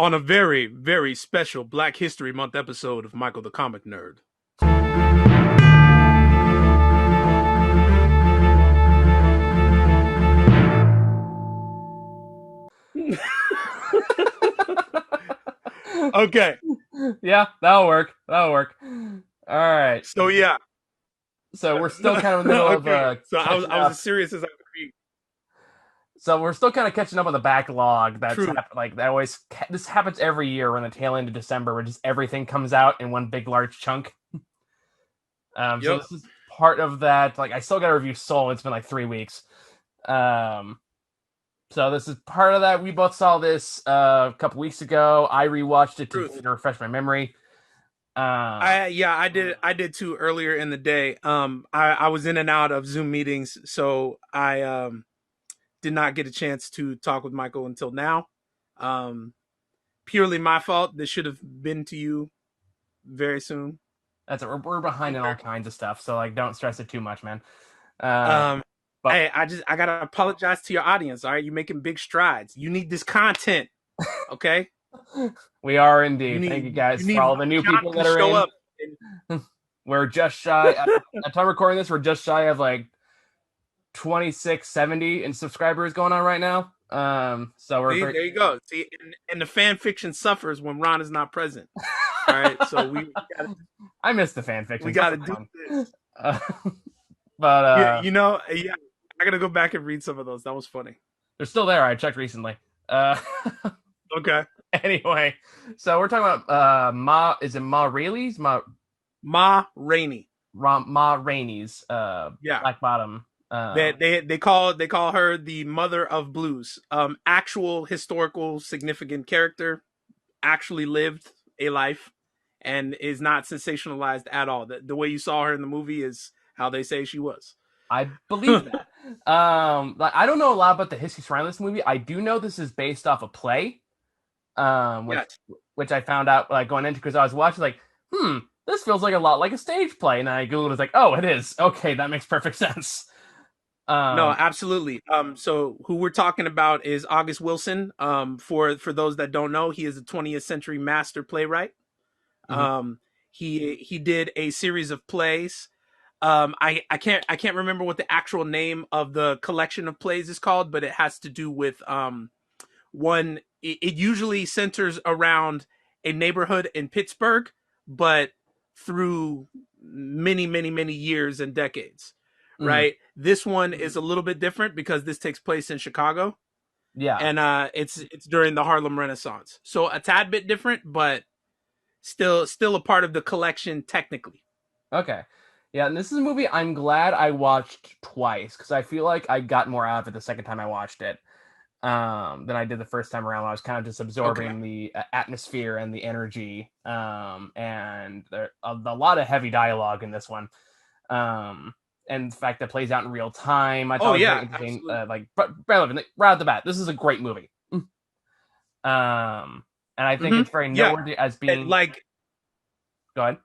on a very, very special Black History Month episode of Michael the Comic Nerd. Okay, Yeah, that'll work. That'll work. All right. so yeah, So we're still kind of in the middle of okay, so I was catching I was up. as serious as I could be. So we're still kind of catching up on the backlog that's True. like that always this happens every year when the tail end of December where just everything comes out in one big large chunk. So Yep. this is part of that. Like I still got to review Soul. It's been like 3 weeks. Um, so this is part of that. We both saw this a couple weeks ago. I rewatched it today Truth. to refresh my memory. I did too earlier in the day. I was in and out of Zoom meetings, so I did not get a chance to talk with Michael until now. Um, Purely my fault. This should have been to you very soon. That's it. We're behind in all kinds of stuff, so like don't stress it too much, man. Uh, Um, but hey, I gotta apologize to your audience. All right, you're making big strides. You need this content. Okay, we are you indeed. Thank you need guys you for need all the Ron new people Johnson to that are show in. up. We're just shy at time recording this. We're just shy of like 2670 in subscribers going on right now. So we're See, very. there you go. See, and the fan fiction suffers when Ron is not present. All right, so I miss the fan we fiction. got to Stuff do fun. this. Uh, but Yeah, I gotta go back and read some of those. That was funny. they're still there. I checked recently. Uh, Okay, anyway, so we're talking about Ma. Is it Ma Rayleigh's Ma Rainey. Ma Rainey's Yeah, Black Bottom. they call her the mother of blues. Actual historical significant character, actually lived a life, and is not sensationalized at all. The way you saw her in the movie is how they say she was. I believe that. Like, I don't know a lot about the history surrounding this movie. I do know this is based off a play. Um, which Yes. which I found out like going into because I was watching like, this feels like a lot like a stage play, and I googled, it was like, oh, it is. Okay, that makes perfect sense. No, Um, absolutely. So who we're talking about is August Wilson. For those that don't know, he is a 20th century master playwright. mhm. Um, he did a series of plays. I can't remember what the actual name of the collection of plays is called, but it has to do with one. It usually centers around a neighborhood in Pittsburgh, but through many years and decades. Mhm. Right. This one is a little bit different because this takes place in Chicago, Yeah. and it's during the Harlem Renaissance, so a tad bit different, but still a part of the collection technically. Okay. Yeah, and this is a movie I'm glad I watched twice because I feel like I got more out of it the second time I watched it than I did the first time around. I was kind of just Okay. absorbing the atmosphere and the energy, and there a lot of heavy dialogue in this one. And the fact that it plays out in real time, I thought Oh was very yeah, interesting. absolutely. Relevant right off the bat, this is a great movie. And I think Hmm. it's very Yeah. noteworthy as being. Like, Go ahead.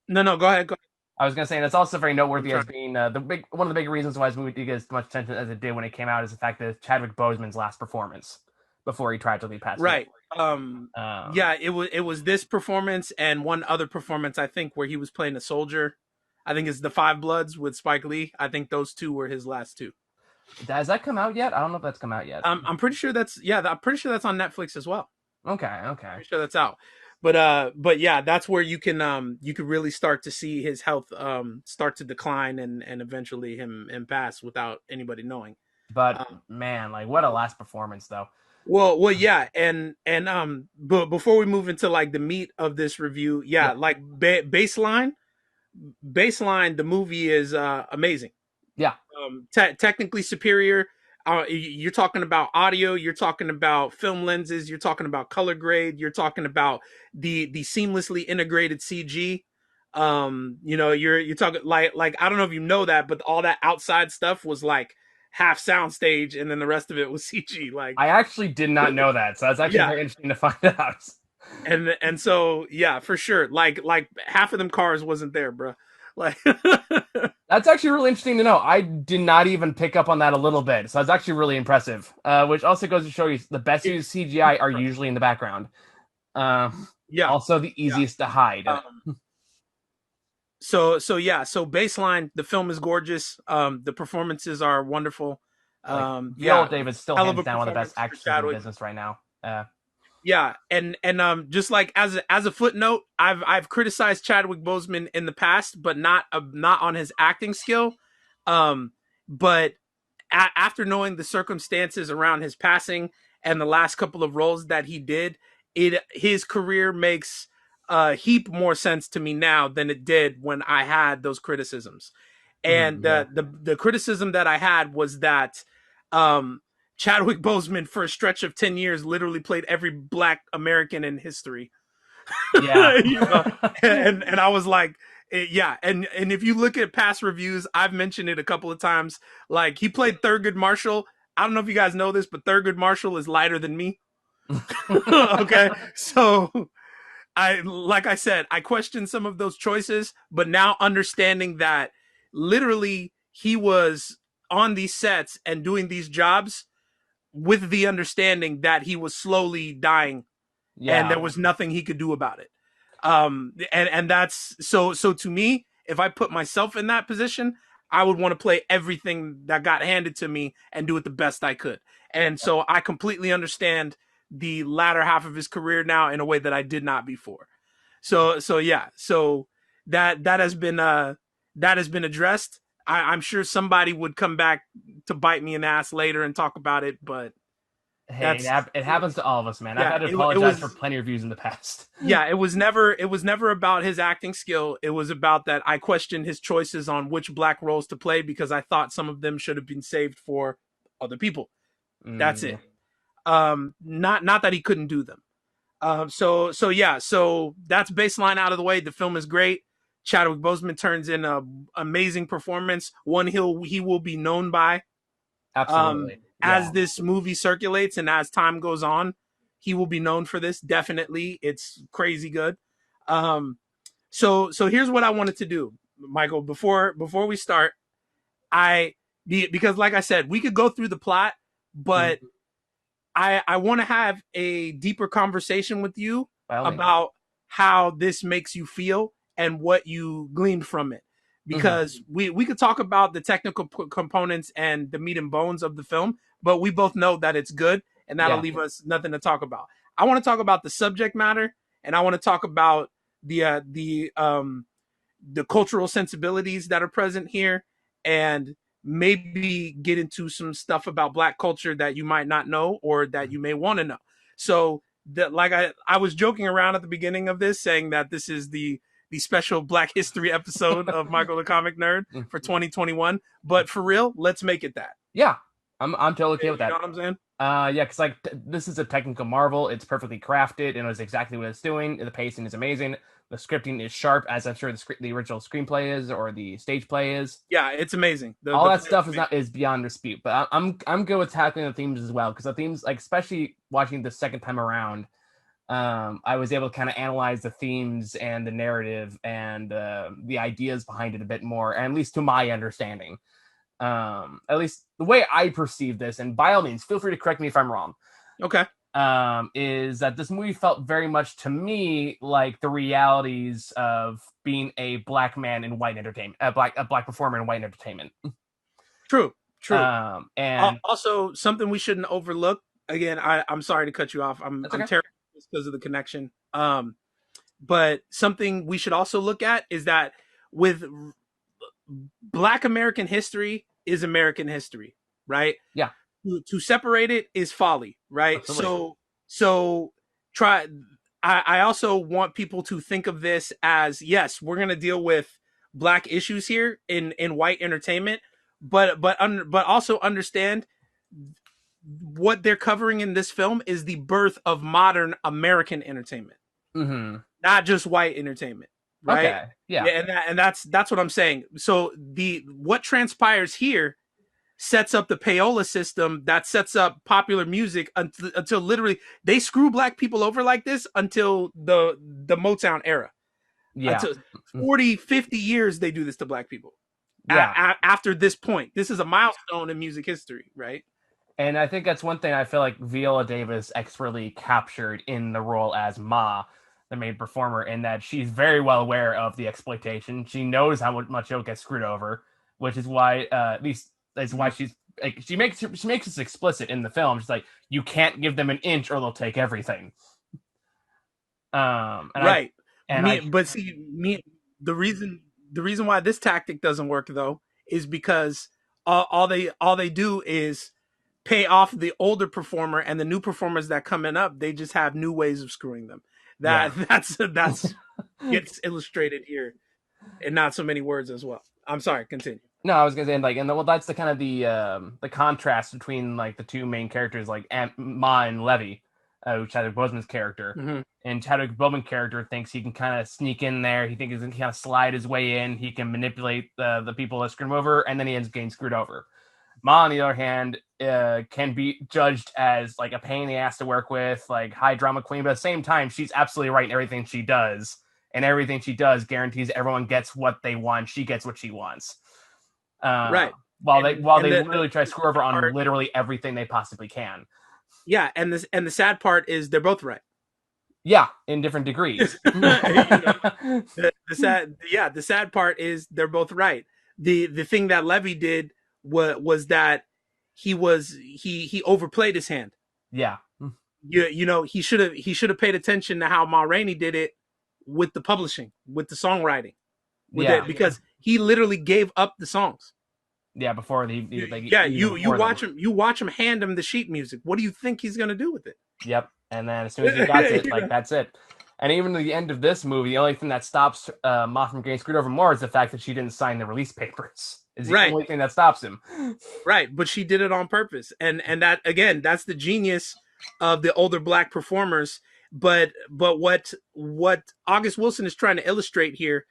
no, go ahead. Go ahead. I was gonna say, and it's also very I'm noteworthy as trying. being the big one of the big reasons why this movie did get as much attention as it did when it came out is the fact that it's Chadwick Boseman's last performance before he tragically passed away. Right. Um, Yeah, it was this performance and one other performance, I think, where he was playing a soldier. I think it's The Five Bloods with Spike Lee. I think those two were his last two. has that come out yet? I don't know if that's come out yet. I'm pretty sure I'm pretty sure that's on Netflix as well. Okay, okay. Pretty sure that's out. But yeah, that's where you could really start to see his health start to decline, and eventually him pass without anybody knowing. But Um, man, like what a last performance though. yeah, but before we move into like the meat of this review, Yeah, yeah, like baseline, the movie is amazing. yeah. Technically superior. You're talking about audio, you're talking about film lenses, you're talking about color grade, you're talking about the seamlessly integrated CG. You're talking like I don't know if you know that, but all that outside stuff was like half soundstage, and then the rest of it was CG. Like, I actually did not know that, so that's actually yeah, very interesting to find out. and so yeah, for sure. Like half of them cars wasn't there, bro. Like, That's actually really interesting to know. I did not even pick up on that a little bit, so that's actually really impressive. Which also goes to show you the best it, used CGI are usually in the background. yeah, Also the yeah. easiest to hide. So yeah, so baseline, the film is gorgeous. The performances are wonderful. Like Viola Yeah, Davis still hell of hands a down one of the best performance for actresses in the Chadwick. business right now. Yeah, and just like as a footnote, I've criticized Chadwick Boseman in the past, but not on his acting skill. Um, but after knowing the circumstances around his passing and the last couple of roles that he did, it his career makes a heap more sense to me now than it did when I had those criticisms. And Yeah, the criticism that I had was that um, Chadwick Boseman, for a stretch of 10 years, literally played every Black American in history. yeah. You know, and I was like, yeah, and if you look at past reviews, I've mentioned it a couple of times. Like he played Thurgood Marshall. I don't know if you guys know this, but Thurgood Marshall is lighter than me. Okay, so I like I said, I questioned some of those choices, but now understanding that literally he was on these sets and doing these jobs with the understanding that he was slowly dying and Yeah. there was nothing he could do about it. And that's so to me, if I put myself in that position, I would want to play everything that got handed to me and do it the best I could. And so I completely understand the latter half of his career now in a way that I did not before. So yeah, so that has been addressed. I'm sure somebody would come back to bite me in the ass later and talk about it, but Hey, that's it happens to all of us, man. I've yeah, had to it apologize for was plenty of views in the past. yeah, it was never about his acting skill. It was about that I questioned his choices on which black roles to play because I thought some of them should have been saved for other people. That's Yeah. it. Not that he couldn't do them. So yeah, so that's baseline out of the way. The film is great. Chadwick Boseman turns in a amazing performance. One he will be known by Absolutely. as Yeah. this movie circulates and as time goes on. He will be known for this. Definitely, it's crazy good. Um, so here's what I wanted to do, Michael. Before we start, I because like I said, we could go through the plot, but Mhm. I want to have a deeper conversation with you By all means. about how this makes you feel and what you gleaned from it. Hmm. Because we could talk about the technical components and the meat and bones of the film, but we both know that it's good and that'll Yeah. leave us nothing to talk about. I want to talk about the subject matter and I want to talk about the cultural sensibilities that are present here and maybe get into some stuff about black culture that you might not know or that you may want to know. So that like I was joking around at the beginning of this saying that this is the special Black History episode of Michael the Comic Nerd for 2021, but for real, let's make it that. Yeah. I'm totally okay with You know that. what I'm saying? Yeah, because this is a technical marvel. It's perfectly crafted and knows exactly what it's doing. The pacing is amazing. The scripting is sharp, as I'm sure the original screenplay is or the stage play is. Yeah, it's amazing. All The that play is stuff amazing. is beyond dispute. But I'm good with tackling the themes as well because the themes, like especially watching the second time around, I was able to kind of analyze the themes and the narrative and the ideas behind it a bit more, and at least to my understanding. At least the way I perceive this, and by all means, feel free to correct me if I'm wrong. Okay. Is that this movie felt very much to me like the realities of being a black man in white entertainment, a black performer in white entertainment. True. True. And Also, something we shouldn't overlook. Again, I'm sorry to cut you off. that's I'm okay. terrible because of the connection. But something we should also look at is that with Black American history is American history, right? Yeah, To separate it is folly, right? absolutely. So try. I also want people to think of this as yes, we're gonna deal with black issues here in white entertainment, but also understand what they're covering in this film is the birth of modern American entertainment, Hmm. not just white entertainment, right? Okay. Yeah. Yeah, and that's what I'm saying. So the what transpires here sets up the payola system that sets up popular music until literally they screw black people over like this until the Motown era. Yeah. To 40, 50 years they do this to black people. Yeah. After this point, this is a milestone in music history, right? And I think that's one thing I feel like Viola Davis expertly captured in the role as Ma, the main performer, in that she's very well aware of the exploitation. She knows how much it'll get screwed over, which is why, at least that's why Mhm. she's like she makes this explicit in the film. She's like, you can't give them an inch or they'll take everything. And I Right. and I But see, the reason the reason why this tactic doesn't work though is because all they do is pay off the older performer, and the new performers that coming up, they just have new ways of screwing them. yeah. That's gets illustrated here in not so many words as well. I'm sorry, continue. No, I was gonna say like, and well, that's the kind of the contrast between like the two main characters, like Ma and Levy, Chadwick Boseman's character, Mm-hmm. and Chadwick Boseman's character thinks he can kind of sneak in there. He thinks he can kind of slide his way in. He can manipulate the people that screw him over, and then he ends up getting screwed over. Ma, on the other hand, can be judged as like a pain in the ass to work with, like high drama queen, but at the same time, she's absolutely right in everything she does, and everything she does guarantees everyone gets what they want. She gets what she wants. Uh, Right. while they The literally try to screw over on part, literally everything they possibly can. yeah, and the sad part is they're both right. Yeah, in different degrees. You know, the sad part is they're both right. The thing that Levy did was that he overplayed his hand. Yeah, You know, he should have paid attention to how Ma Rainey did it with the publishing, with the songwriting, with yeah, it, because he literally gave up the songs. yeah. Before like Yeah, even before them. you watch him hand him the sheet music. What do you think he's gonna do with it? Yep. And then as soon as he got it, You like know? that's it. And even to the end of this movie, the only thing that stops Ma from getting screwed over more is the fact that she didn't sign the release papers. Is the Right, only thing that stops him. right. But she did it on purpose, and that again, that's the genius of the older black performers. But what August Wilson is trying to illustrate here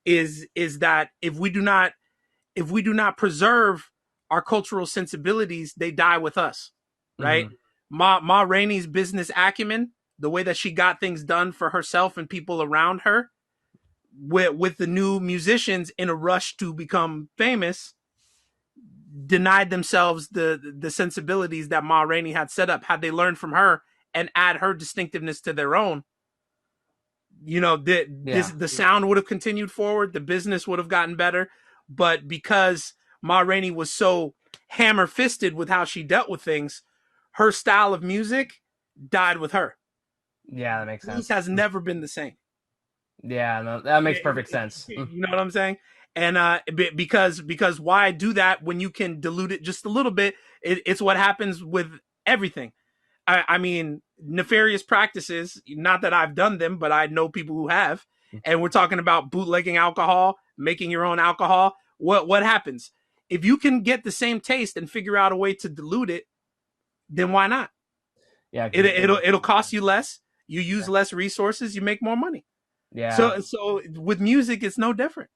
is that if we do not preserve our cultural sensibilities, they die with us, right? Mm-hmm. Ma Rainey's business acumen, the way that she got things done for herself and people around her, with the new musicians in a rush to become famous, denied themselves the sensibilities that Ma Rainey had set up. Had they learned from her and add her distinctiveness to their own, you know, Yeah. the sound would have continued forward, the business would have gotten better. But because Ma Rainey was so hammer fisted with how she dealt with things, her style of music died with her. Yeah, that makes Blues sense. has never been the same. Yeah, no, that makes perfect sense. You know what I'm saying? And because why do that when you can dilute it just a little bit? It's what happens with everything. I mean, nefarious practices. Not that I've done them, but I know people who have. And we're talking about bootlegging alcohol, making your own alcohol. What happens if you can get the same taste and figure out a way to dilute it? Then why not? Yeah, It'll cost you less. You use less resources. You make more money. yeah. So with music, it's no different.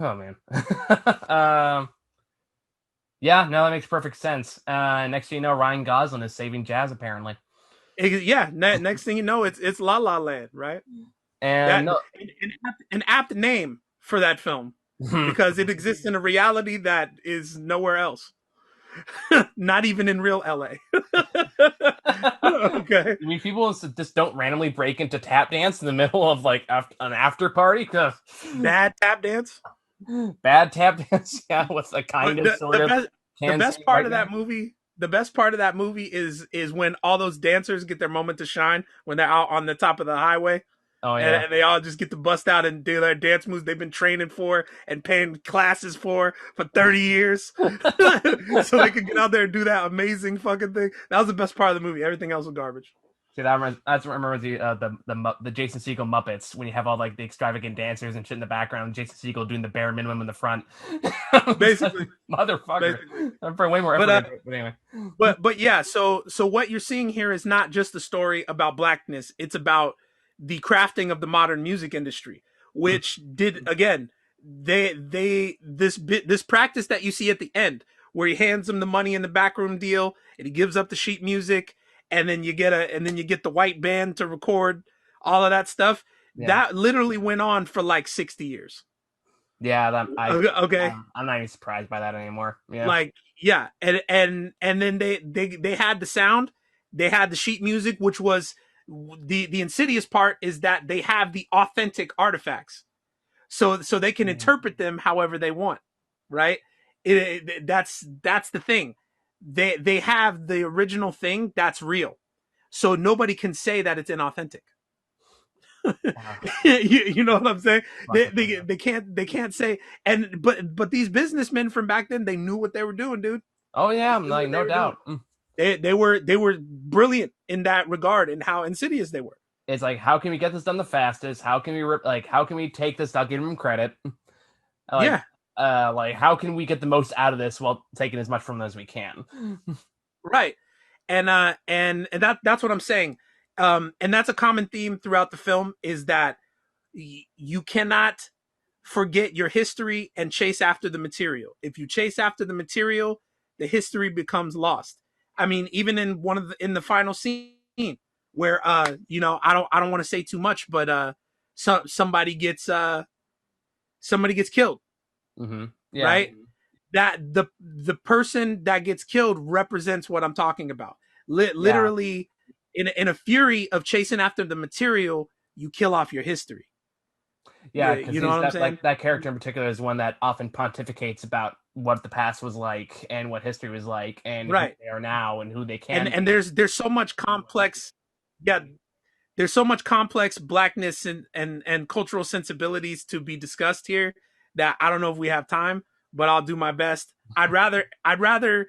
Oh man. Yeah, no, that makes perfect sense. Next thing you know, Ryan Gosling is saving jazz apparently. Yeah. Next thing you know, it's La La Land, right? And That no, an apt name for that film because it exists in a reality that is nowhere else. Not even in real LA. Okay. I mean, people just don't randomly break into tap dance in the middle of like an after party. Bad tap dance. Bad tap dance, yeah, with a kind of sort of The can best see part right of now. that movie, the best part of that movie is when all those dancers get their moment to shine when they're out on the top of the highway. Oh And, yeah. and they all just get to bust out and do their dance moves they've been training for and paying classes for 30 years. So they could get out there and do that amazing fucking thing. That was the best part of the movie. Everything else was garbage. See, that's what reminds me the Jason Segel Muppets when you have all like the extravagant dancers and shit in the background, and Jason Segel doing the bare minimum in the front. Basically. Motherfucker, Basically. I'm putting way more But effort into it. But anyway, but yeah, so what you're seeing here is not just a story about blackness, it's about the crafting of the modern music industry, which did again, this practice that you see at the end where he hands them the money in the backroom deal and he gives up the sheet music, and then you get the white band to record all of that stuff. Yeah. That literally went on for like 60 years. Yeah, that Okay. I'm not even surprised by that anymore. Yeah. Like, yeah, and then they had the sound, they had the sheet music, which was the insidious part is that they have the authentic artifacts, so they can Mm. interpret them however they want, right? That's the thing. They have the original thing that's real, so nobody can say that it's inauthentic. Wow. You know what I'm saying? Fuck with them. They can't say. And but these businessmen from back then, they knew what they were doing, dude. Oh yeah, They knew like what they no were doing. doubt. They were brilliant in that regard and how insidious they were. It's like, how can we get this done the fastest? How can we how can we take this without giving them credit? like Yeah, like how can we get the most out of this while taking as much from them as we can? right. And that's what I'm saying. And that's a common theme throughout the film is that you cannot forget your history and chase after the material. If you chase after the material, the history becomes lost. I mean, even in in the final scene where I don't want to say too much, but somebody gets killed, Mm-hmm. Yeah. right? That the person that gets killed represents what I'm talking about. Yeah. Literally, in a fury of chasing after the material, you kill off your history. Yeah, because You know he's what I'm that saying? like that character in particular is one that often pontificates about what the past was like and what history was like and who Right. they are now and who they And can be. there's so much complex, yeah, there's so much complex blackness and cultural sensibilities to be discussed here that I don't know if we have time, but I'll do my best. I'd rather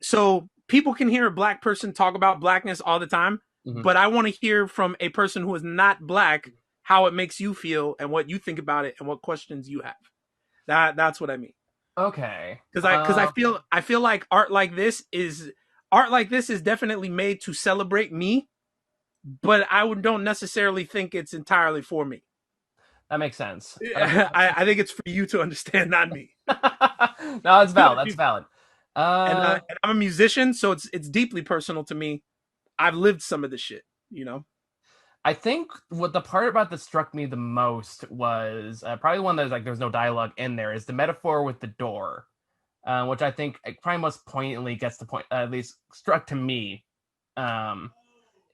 so people can hear a black person talk about blackness all the time, Mm-hmm. but I want to hear from a person who is not black how it makes you feel and what you think about it and what questions you have. That's what I mean. Okay. Because I feel like art like this is definitely made to celebrate me, but don't necessarily think it's entirely for me. That makes sense. I think it's for you to understand, not me. No, it's valid. That's valid. Uh, And I'm a musician, so it's deeply personal to me. I've lived some of the shit, you know. I think what the part about that struck me the most was probably the one that's like there's no dialogue in there is the metaphor with the door, which I think probably most poignantly gets the point, at least struck to me, um,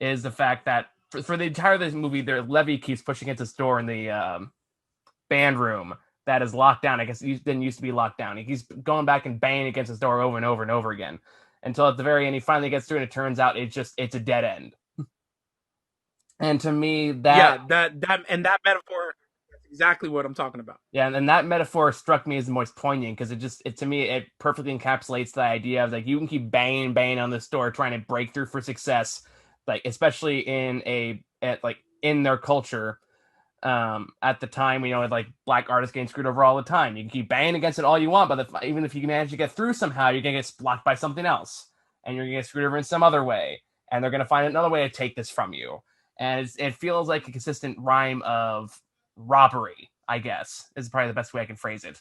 is the fact that for the entire of this movie, there Levy keeps pushing against this door in the band room that is locked down. I guess it didn't used to be locked down. He keeps going back and banging against this door over and over and over again until at the very end he finally gets through and it turns out it's a dead end. And to me, Yeah, that metaphor is exactly what I'm talking about. yeah, and that metaphor struck me as the most poignant because it to me it perfectly encapsulates the idea of like you can keep banging on this door trying to break through for success, like especially in their culture. At the time, like black artists getting screwed over all the time. You can keep banging against it all you want, but even if you manage to get through somehow, you're gonna get blocked by something else, and you're gonna get screwed over in some other way, and they're gonna find another way to take this from you. And it feels like a consistent rhyme of robbery, I guess, is probably the best way I can phrase it.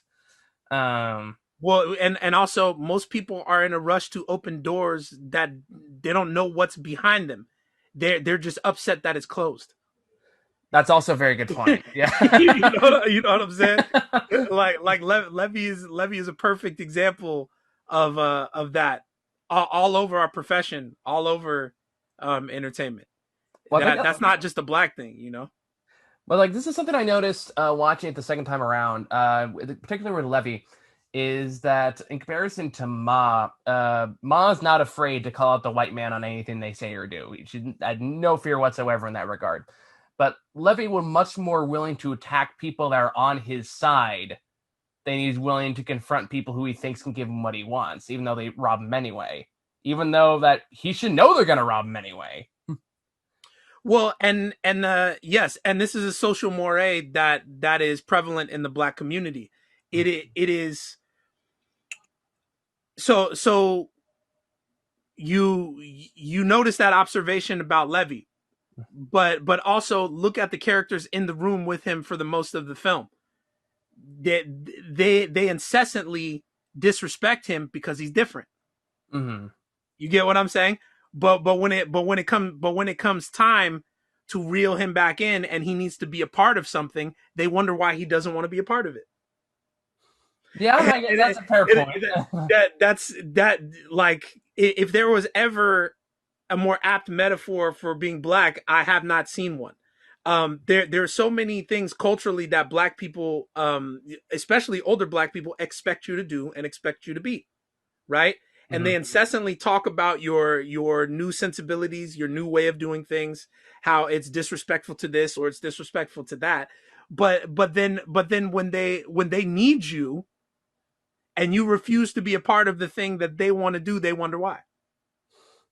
Um, Well, and also most people are in a rush to open doors that they don't know what's behind them. They're just upset that it's closed. that's also a very good point. Yeah. You know what I'm saying? Like Levy is a perfect example of that all over our profession, all over entertainment. Well, I think That's not just a black thing, you know. But like this is something I noticed watching it the second time around, particularly with Levy, is that in comparison to Ma's not afraid to call out the white man on anything they say or do. She had no fear whatsoever in that regard. But Levy was much more willing to attack people that are on his side than he's willing to confront people who he thinks can give him what he wants, even though they rob him anyway. Even though that he should know they're going to rob him anyway. Well, and yes, and this is a social moray that is prevalent in the black community. It is so you notice that observation about Levy, but also look at the characters in the room with him for the most of the film. They incessantly disrespect him because he's different. Mm-hmm. You get what I'm saying? But when it comes time to reel him back in, and he needs to be a part of something, they wonder why he doesn't want to be a part of it. Yeah, I guess and, that's a fair and point. that's that like if there was ever a more apt metaphor for being black, I have not seen one. There are so many things culturally that black people, especially older black people, expect you to do and expect you to be, right? And they Mhm. incessantly talk about your new sensibilities, your new way of doing things, how it's disrespectful to this or it's disrespectful to that. But then when they need you and you refuse to be a part of the thing that they want to do, they wonder why.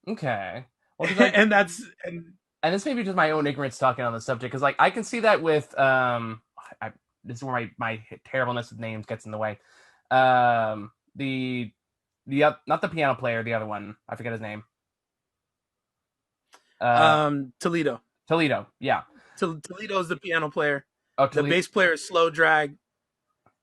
Okay. Well, because like, and that's and and this may be just my own ignorance talking on the subject, because like I can see that with this is where my terribleness with names gets in the way. The not the piano player, the other one, I forget his name. Uh, Toledo. Toledo, yeah. Toledo's the piano player. Oh, The Toledo. bass player is Slow Drag,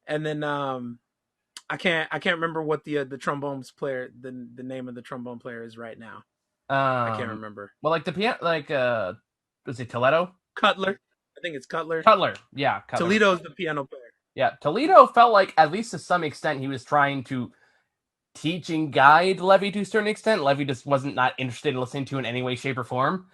and then I can't remember what the trombones player the name of the trombone player is right now. I can't Um, remember. well, like the piano, like was it Toledo? Cutler. I think it's Cutler. Cutler, yeah, Cutler. Toledo's the piano player. Yeah, Toledo felt like, at least to some extent, he was trying to teach and guide Levy to a certain extent. Levy just wasn't not interested in listening to in any way, shape, or form.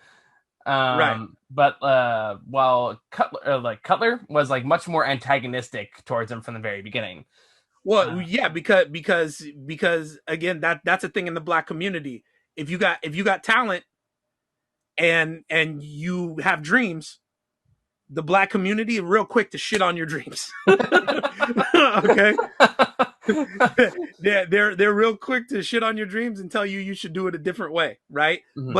Right. But while Cutler was like much more antagonistic towards him from the very beginning. Well, Uh, yeah, because again, that's a thing in the black community. If you got talent and you have dreams, the black community is real quick to shit on your dreams. Okay. They're real quick to shit on your dreams and tell you should do it a different way, right? Mhm.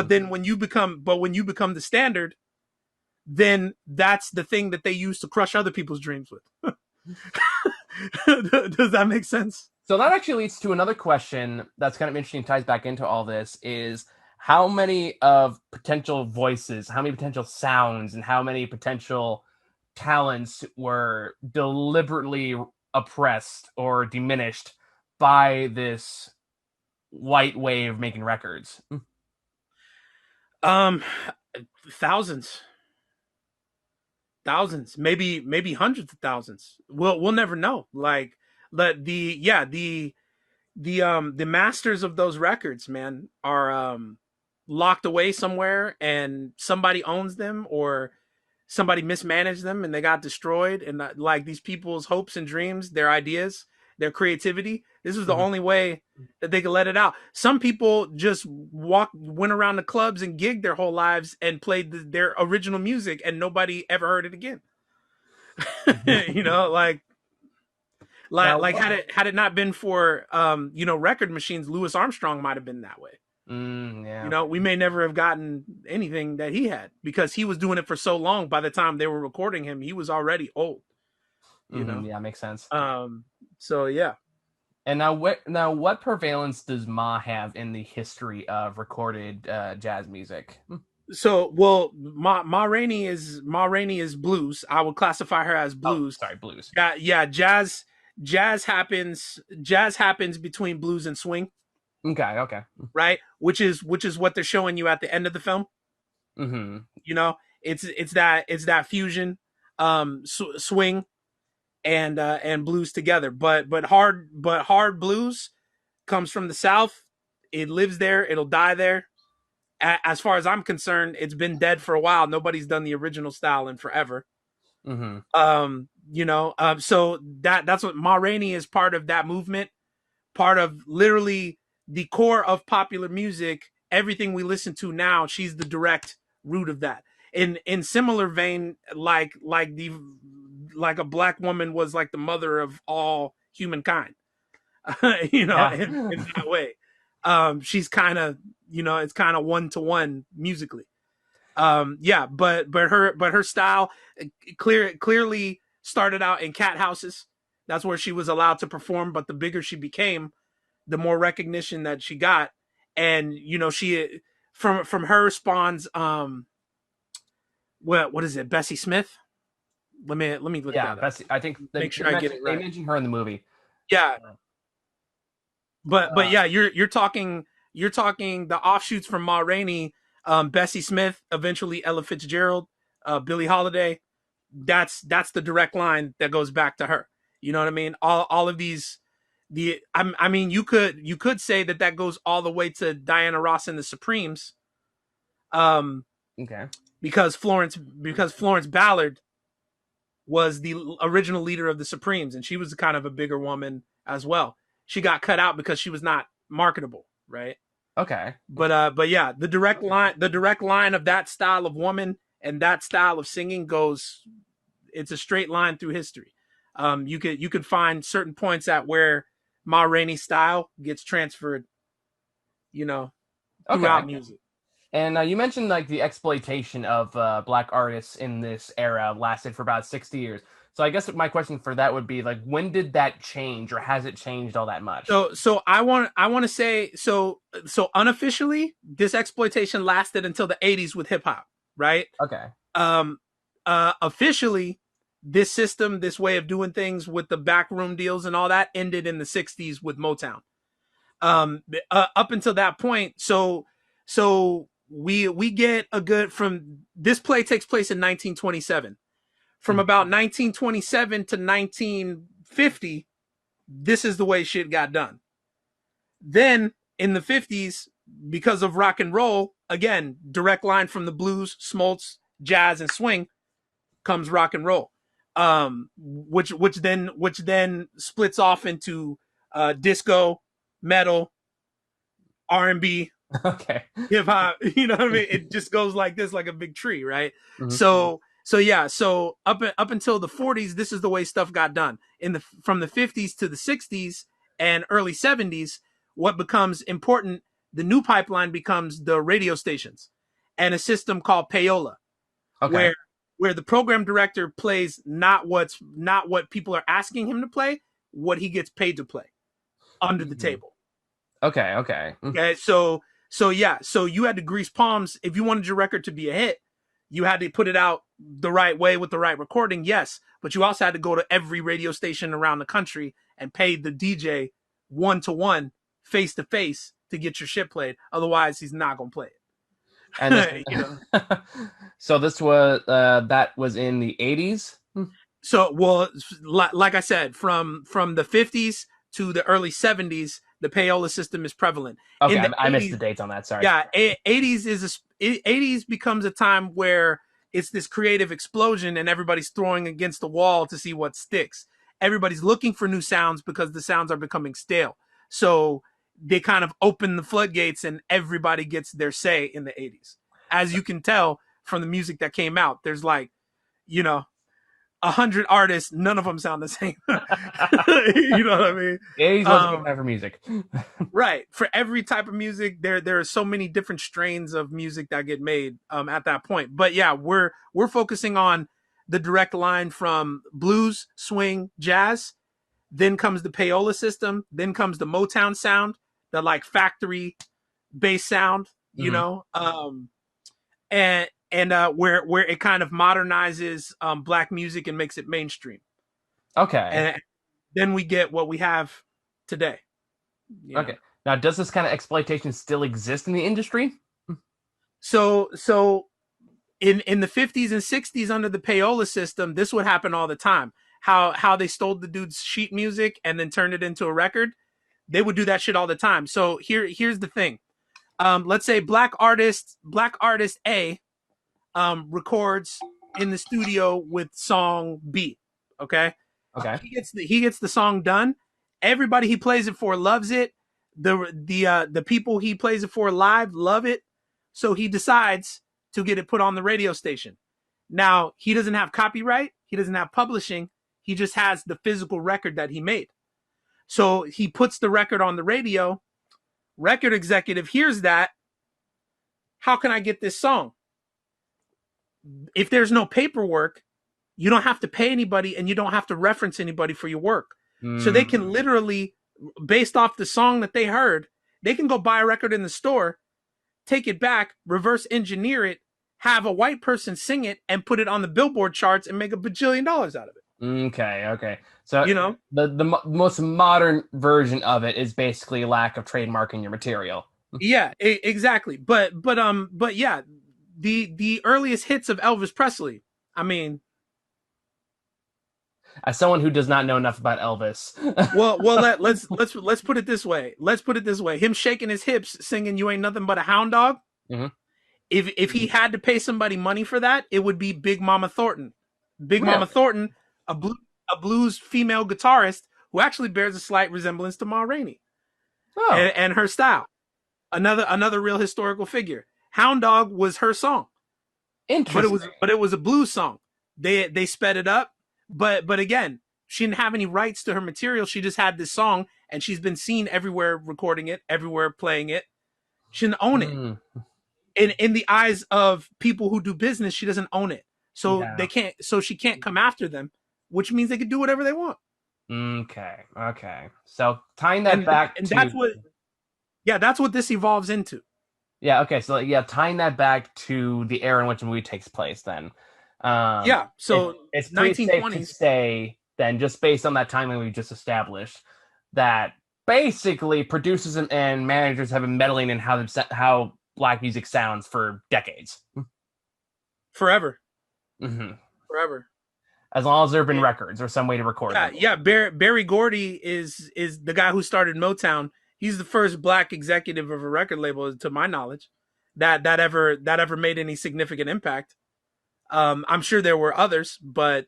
But when you become the standard, then that's the thing that they use to crush other people's dreams with. Does that make sense? So that actually leads to another question that's kind of interesting, ties back into all this, is how many of potential voices, how many potential sounds, and how many potential talents were deliberately oppressed or diminished by this white wave making records? Um, thousands, thousands, maybe hundreds of thousands. We'll never know. Like, the masters of those records, man, are locked away somewhere, and somebody owns them, or somebody mismanaged them and they got destroyed. And like these people's hopes and dreams, their ideas, their creativity, this was the Mhm. only way that they could let it out. Some people just went around the clubs and gigged their whole lives and played their original music, and nobody ever heard it again. Like like Now, like had it not been for record machines, Louis Armstrong might have been that way. yeah. We may never have gotten anything that he had, because he was doing it for so long. By the time they were recording him, he was already old, you know. Yeah, makes sense. Um, so yeah. And now what prevalence does Ma have in the history of recorded jazz music? So well, Ma Rainey is blues. I would classify her as Oh, blues. sorry, blues. Yeah, yeah. Jazz happens between blues and swing, Okay, okay. right? Which is what they're showing you at the end of the film. Mm-hmm. It's that fusion, swing and blues together. But hard blues comes from the South. It lives there. It'll die there. As far as I'm concerned, it's been dead for a while. Nobody's done the original style in forever. Mm-hmm. So that's what Ma Rainey is, part of that movement, part of literally the core of popular music. Everything we listen to now, she's the direct root of that. In similar vein, like a black woman was like the mother of all humankind. Yeah. In that way. She's kind of, it's kind of one to one musically. Yeah, but her style clearly started out in cat houses. That's where she was allowed to perform. But the bigger she became, the more recognition that she got. And she, from her spawns, what is it, Bessie Smith? Let me look Yeah, that up. Bessie. I think Make sure I get it they right. mentioned her in the movie. Yeah, but Uh, yeah, you're talking the offshoots from Ma Rainey, Bessie Smith, eventually Ella Fitzgerald, Billie Holiday, that's the direct line that goes back to her. You know what I mean? All of these, I mean, you could say that that goes all the way to Diana Ross and the Supremes, um, Okay. because Florence Ballard was the original leader of the Supremes, and she was kind of a bigger woman as well. She got cut out because she was not marketable, right? Okay. But yeah, the direct line of that style of woman and that style of singing goes, it's a straight line through history. You could find certain points at where Ma Rainey style gets transferred, you know, throughout Okay. music. And you mentioned like the exploitation of black artists in this era lasted for about 60 years. So I guess my question for that would be like, when did that change, or has it changed all that much? So I want to say, so unofficially this exploitation lasted until the 80s with hip hop, right? Okay. Um Officially, this way of doing things with the backroom deals and all that ended in the 60s with Motown. Up until that point, so we get a good, from this play takes place in 1927. From Mhm. about 1927 to 1950, this is the way shit got done. Then in the 50s, because of rock and roll, again, direct line from the blues, smolts, jazz, and swing, comes rock and roll, which then splits off into disco, metal, R&B, Okay. hip hop. You know what I mean? It just goes like this, like a big tree, right? Mhm. So yeah, so up until the 40s, this is the way stuff got done. From the 50s to the 60s and early 70s, what becomes important, the new pipeline becomes the radio stations and a system called payola, Okay. where the program director plays not what people are asking him to play, what he gets paid to play under the Mhm. table. Okay. Okay. Okay, so yeah, so you had to grease palms if you wanted your record to be a hit. You had to put it out the right way with the right recording, yes, but you also had to go to every radio station around the country and pay the DJ one to one, face to face, to get your shit played. Otherwise, he's not gonna play And this, it. so this was that was in the 80s. So, well, like I said, from the 50s to the early 70s, the payola system is prevalent. Okay, In the I missed the 80s, dates on that. Sorry. yeah, 80s becomes a time where it's this creative explosion and everybody's throwing against the wall to see what sticks. Everybody's looking for new sounds because the sounds are becoming stale. So they kind of open the floodgates and everybody gets their say in the 80s. As you can tell from the music that came out, there's like, you know, 100 artists, none of them sound the same. You know what I mean? The 80s wasn't a good Um, time for music. right. For every type of music, there are so many different strains of music that get made at that point. But yeah, we're focusing on the direct line from blues, swing, jazz. Then comes the payola system. Then comes the Motown sound, the like factory bass sound. Mhm. Where it kind of modernizes black music and makes it mainstream. Okay. And then we get what we have today. You know, Okay. Now, does this kind of exploitation still exist in the industry? so in the 50s and 60s under the payola system, this would happen all the time. How they stole the dude's sheet music and then turned it into a record. They would do that shit all the time. So here's the thing. Let's say black artist A records in the studio with song B. Okay, Okay. he gets the song done. Everybody he plays it for loves it. The people he plays it for live love it. So he decides to get it put on the radio station. Now he doesn't have copyright. He doesn't have publishing. He just has the physical record that he made. So he puts the record on the radio. Record executive hears that. How can I get this song? If there's no paperwork, you don't have to pay anybody and you don't have to reference anybody for your work. So they can Mm. literally, based off the song that they heard, they can go buy a record in the store, take it back, reverse engineer it, have a white person sing it, and put it on the Billboard charts and make $1 bajillion out of it. Okay. Okay. So You know? most modern version of it is basically lack of trademarking your material. Yeah, exactly. But yeah, the earliest hits of Elvis Presley. I mean, As someone who does not know enough about Elvis. let's put it this way. Let's put it this way. Him shaking his hips, singing "You Ain't Nothing But a Hound Dog." Hmm. If he had to pay somebody money for that, it would be Big Mama Thornton. Big Mama Really? Thornton, a blues female guitarist who actually bears a slight resemblance to Ma Rainey Oh, and her style. Another real historical figure. Hound Dog was her song, interesting. but it was a blues song. They sped it up, but again, she didn't have any rights to her material. She just had this song, and she's been seen everywhere recording it, everywhere playing it. She didn't own it. Mm, In the eyes of people who do business, she doesn't own it. So yeah. they can't. So she can't come after them, which means they can do whatever they want. Okay. Okay. So tying that back And to, that's what yeah, that's what this evolves into. yeah. Okay. So yeah, tying that back to the era in which the movie takes place. Then, um, Yeah. So it's pretty safe to 1920s. say then, just based on that timeline we just established, that basically producers and managers have been meddling in how black music sounds for decades. Forever. Hmm. Forever. As long as there have been And records or some way to record yeah, them. yeah. Barry Gordy is the guy who started Motown. He's the first black executive of a record label, to my knowledge, that ever made any significant impact. I'm sure there were others, but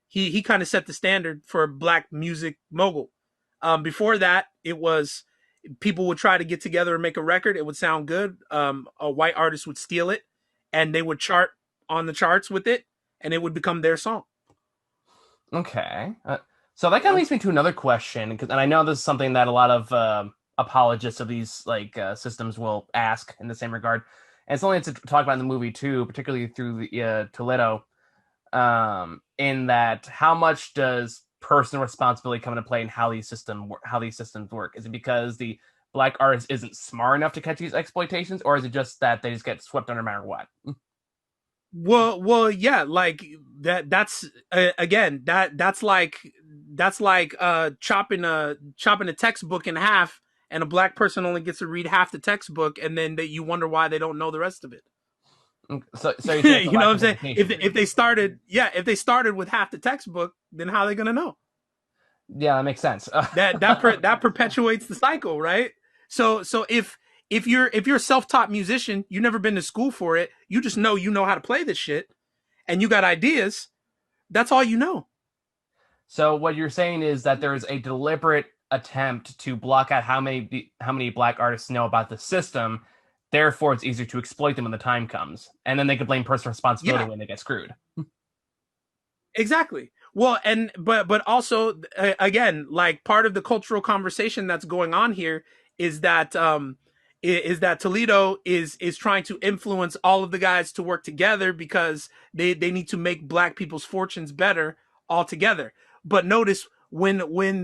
he kind of set the standard for a black music mogul. Before that, it was people would try to get together and make a record. It would sound good. A white artist would steal it, and they would chart on the charts with it, and it would become their song. Okay. So that You kind of know? leads me to another question, because, and I know this is something that a lot of apologists of these systems will ask in the same regard, and it's something to talk about in the movie too, particularly through the Toledo. In that, how much does personal responsibility come into play in how these systems work? Is it because the black artist isn't smart enough to catch these exploitations, or is it just that they just get swept under no matter what? Yeah, like that's again that's like chopping a textbook in half, and a black person only gets to read half the textbook, and then you wonder why they don't know the rest of it. So you're saying it's a You know lack what I'm of saying? education? If they started, yeah, if they started with half the textbook, then how are they gonna know? Yeah, that makes sense. That perpetuates the cycle, right? So if you're a self-taught musician, you've never been to school for it, you know how to play this shit, and you got ideas. That's all you know. So what you're saying is that there is a deliberate attempt to block out how many black artists know about the system. Therefore, it's easier to exploit them when the time comes, and then they could blame personal responsibility Yeah, when they get screwed. exactly. Well, and but also again, like part of the cultural conversation that's going on here is that is that Toledo is trying to influence all of the guys to work together because they need to make black people's fortunes better all together. But notice when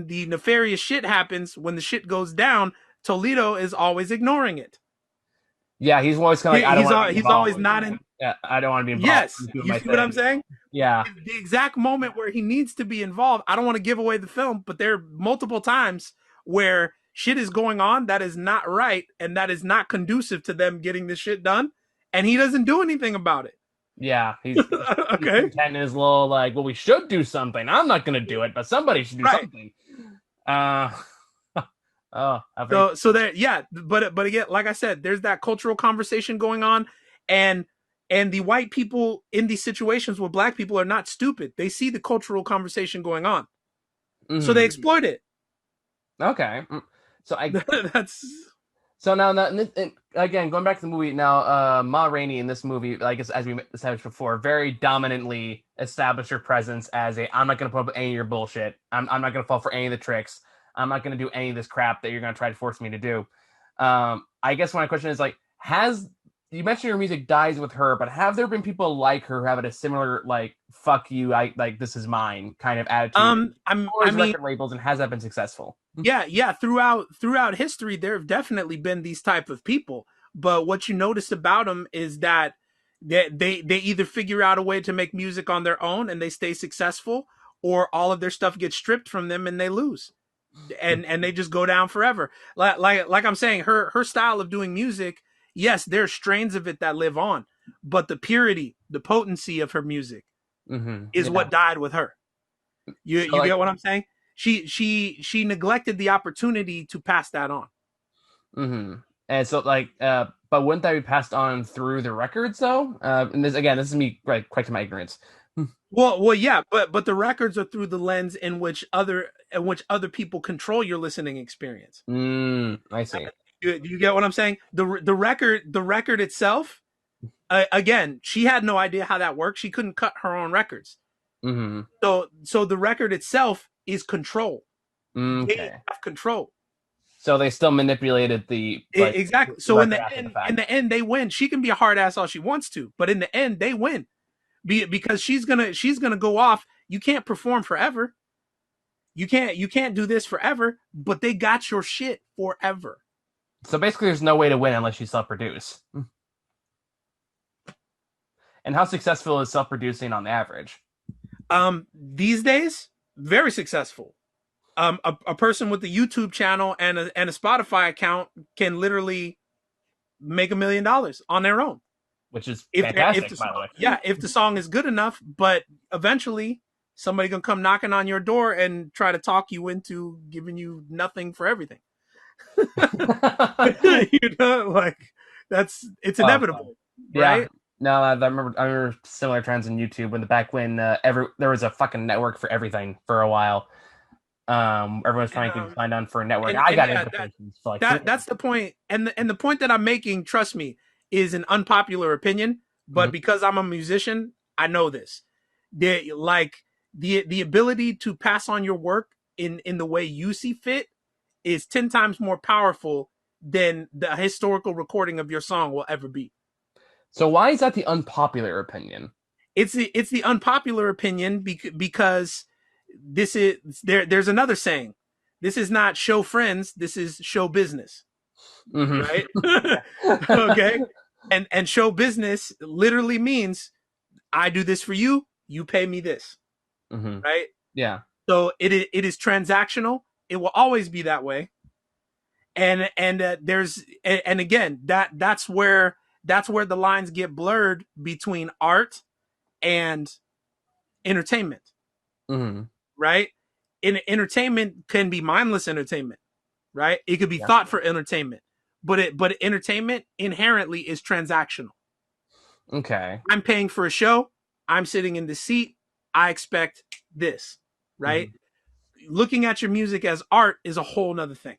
the nefarious shit happens, when the shit goes down, Toledo is always ignoring it. Yeah, he's always kind of like, I don't want to be He's always involved. not in. Yeah, I don't want to be involved. Yes, I'm doing you my see what I'm thing. saying? Yeah, The exact moment where he needs to be involved. I don't want to give away the film, but there are multiple times where shit is going on that is not right and that is not conducive to them getting this shit done, and he doesn't do anything about it. yeah. He's Okay, content in his little like, well, we should do something. I'm not going to do it, but somebody should do right. something. Uh, oh, I very So there, yeah, but again, like I said, there's that cultural conversation going on, and the white people in these situations with black people are not stupid. They see the cultural conversation going on, so they mhm. exploit it. Okay. So I That's So now, again, going back to the movie now, Ma Rainey in this movie, like as we established before, very dominantly established her presence as a, I'm not going to put up with any of your bullshit. I'm not going to fall for any of the tricks. I'm not going to do any of this crap that you're going to try to force me to do. I guess my question is like, has you mentioned your music dies with her, but have there been people like her who have a similar like "fuck you, I like this is mine" kind of attitude I towards mean, record labels, and has that been successful? yeah. Throughout history, there have definitely been these type of people. But what you notice about them is that they either figure out a way to make music on their own and they stay successful, or all of their stuff gets stripped from them and they lose, and they just go down forever. Like I'm saying, her style of doing music, yes, there's strains of it that live on, but the purity, the potency of her music is Yeah. what died with her. You So you like, get what I'm saying? She neglected the opportunity to pass that on. and so like, but wouldn't that be passed on through the records though? And this again, this is me right, correcting my ignorance. Well, yeah, but the records are through the lens in which other people control your listening experience. I see. You get what I'm saying? The record itself, again, she had no idea how that worked. She couldn't cut her own records. Mm-hmm. So the record itself is control. They Okay. have control. So they still manipulated the like Exactly. the So in record the after the end, in fact, the end, they win. She can be a hard ass all she wants to, but in the end, they win. Because she's gonna go off. You can't perform forever. You can't do this forever. But they got your shit forever. so basically there's no way to win unless you self-produce. And how successful is self-producing on average? These days, very successful. A person with a YouTube channel and a Spotify account can literally make $1 million on their own. Which is If the fantastic, by song, the way. yeah, if the song is good enough, but eventually somebody gonna come knocking on your door and try to talk you into giving you nothing for everything. Like it's Oh, fun. inevitable, Yeah. right? No, I remember similar trends on YouTube back when there was a fucking network for everything for a while. Everyone's And trying to sign on for a network. and I and got yeah, invitations to like three. that's the point. And the point that I'm making, trust me, is an unpopular opinion. But Mhm. because I'm a musician, I know this. The ability to pass on your work in the way you see fit is 10 times more powerful than the historical recording of your song will ever be. So why is that the unpopular opinion? It's the unpopular opinion because this is there's another saying. This is not show friends, this is show business, Hmm. right? Yeah. Okay? And show business literally means I do this for you, you pay me this, Hmm. right? Yeah. So it is transactional. It will always be that way. And again, that's where the lines get blurred between art and entertainment, Hmm. right? Entertainment can be mindless entertainment, right? It could be Yeah. thought for entertainment, but entertainment inherently is transactional. Okay. I'm paying for a show. I'm sitting in the seat. I expect this, right? Hmm. Looking at your music as art is a whole nother thing.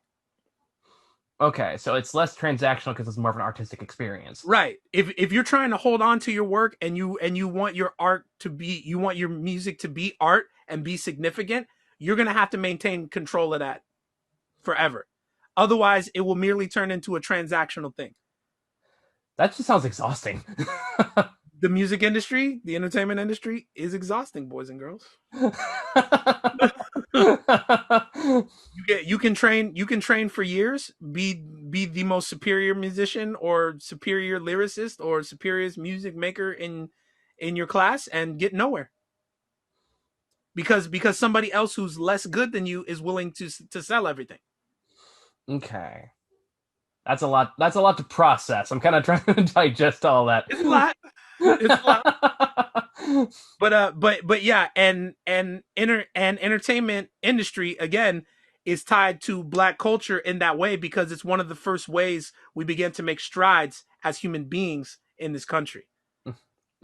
Okay. So it's less transactional because it's more of an artistic experience. Right. If you're trying to hold on to your work and you want your art to be you want your music to be art and be significant, you're going to have to maintain control of that forever. Otherwise, it will merely turn into a transactional thing. That just sounds exhausting. The music industry, the entertainment industry is exhausting, boys and girls. You can train for years, be the most superior musician or superior lyricist or superior music maker in your class and get nowhere because somebody else who's less good than you is willing to sell everything. Okay. That's a lot. That's a lot to process. I'm kind of trying to digest all that. It's a lot. It's a lot. But yeah, and entertainment industry again is tied to black culture in that way because it's one of the first ways we began to make strides as human beings in this country. Now,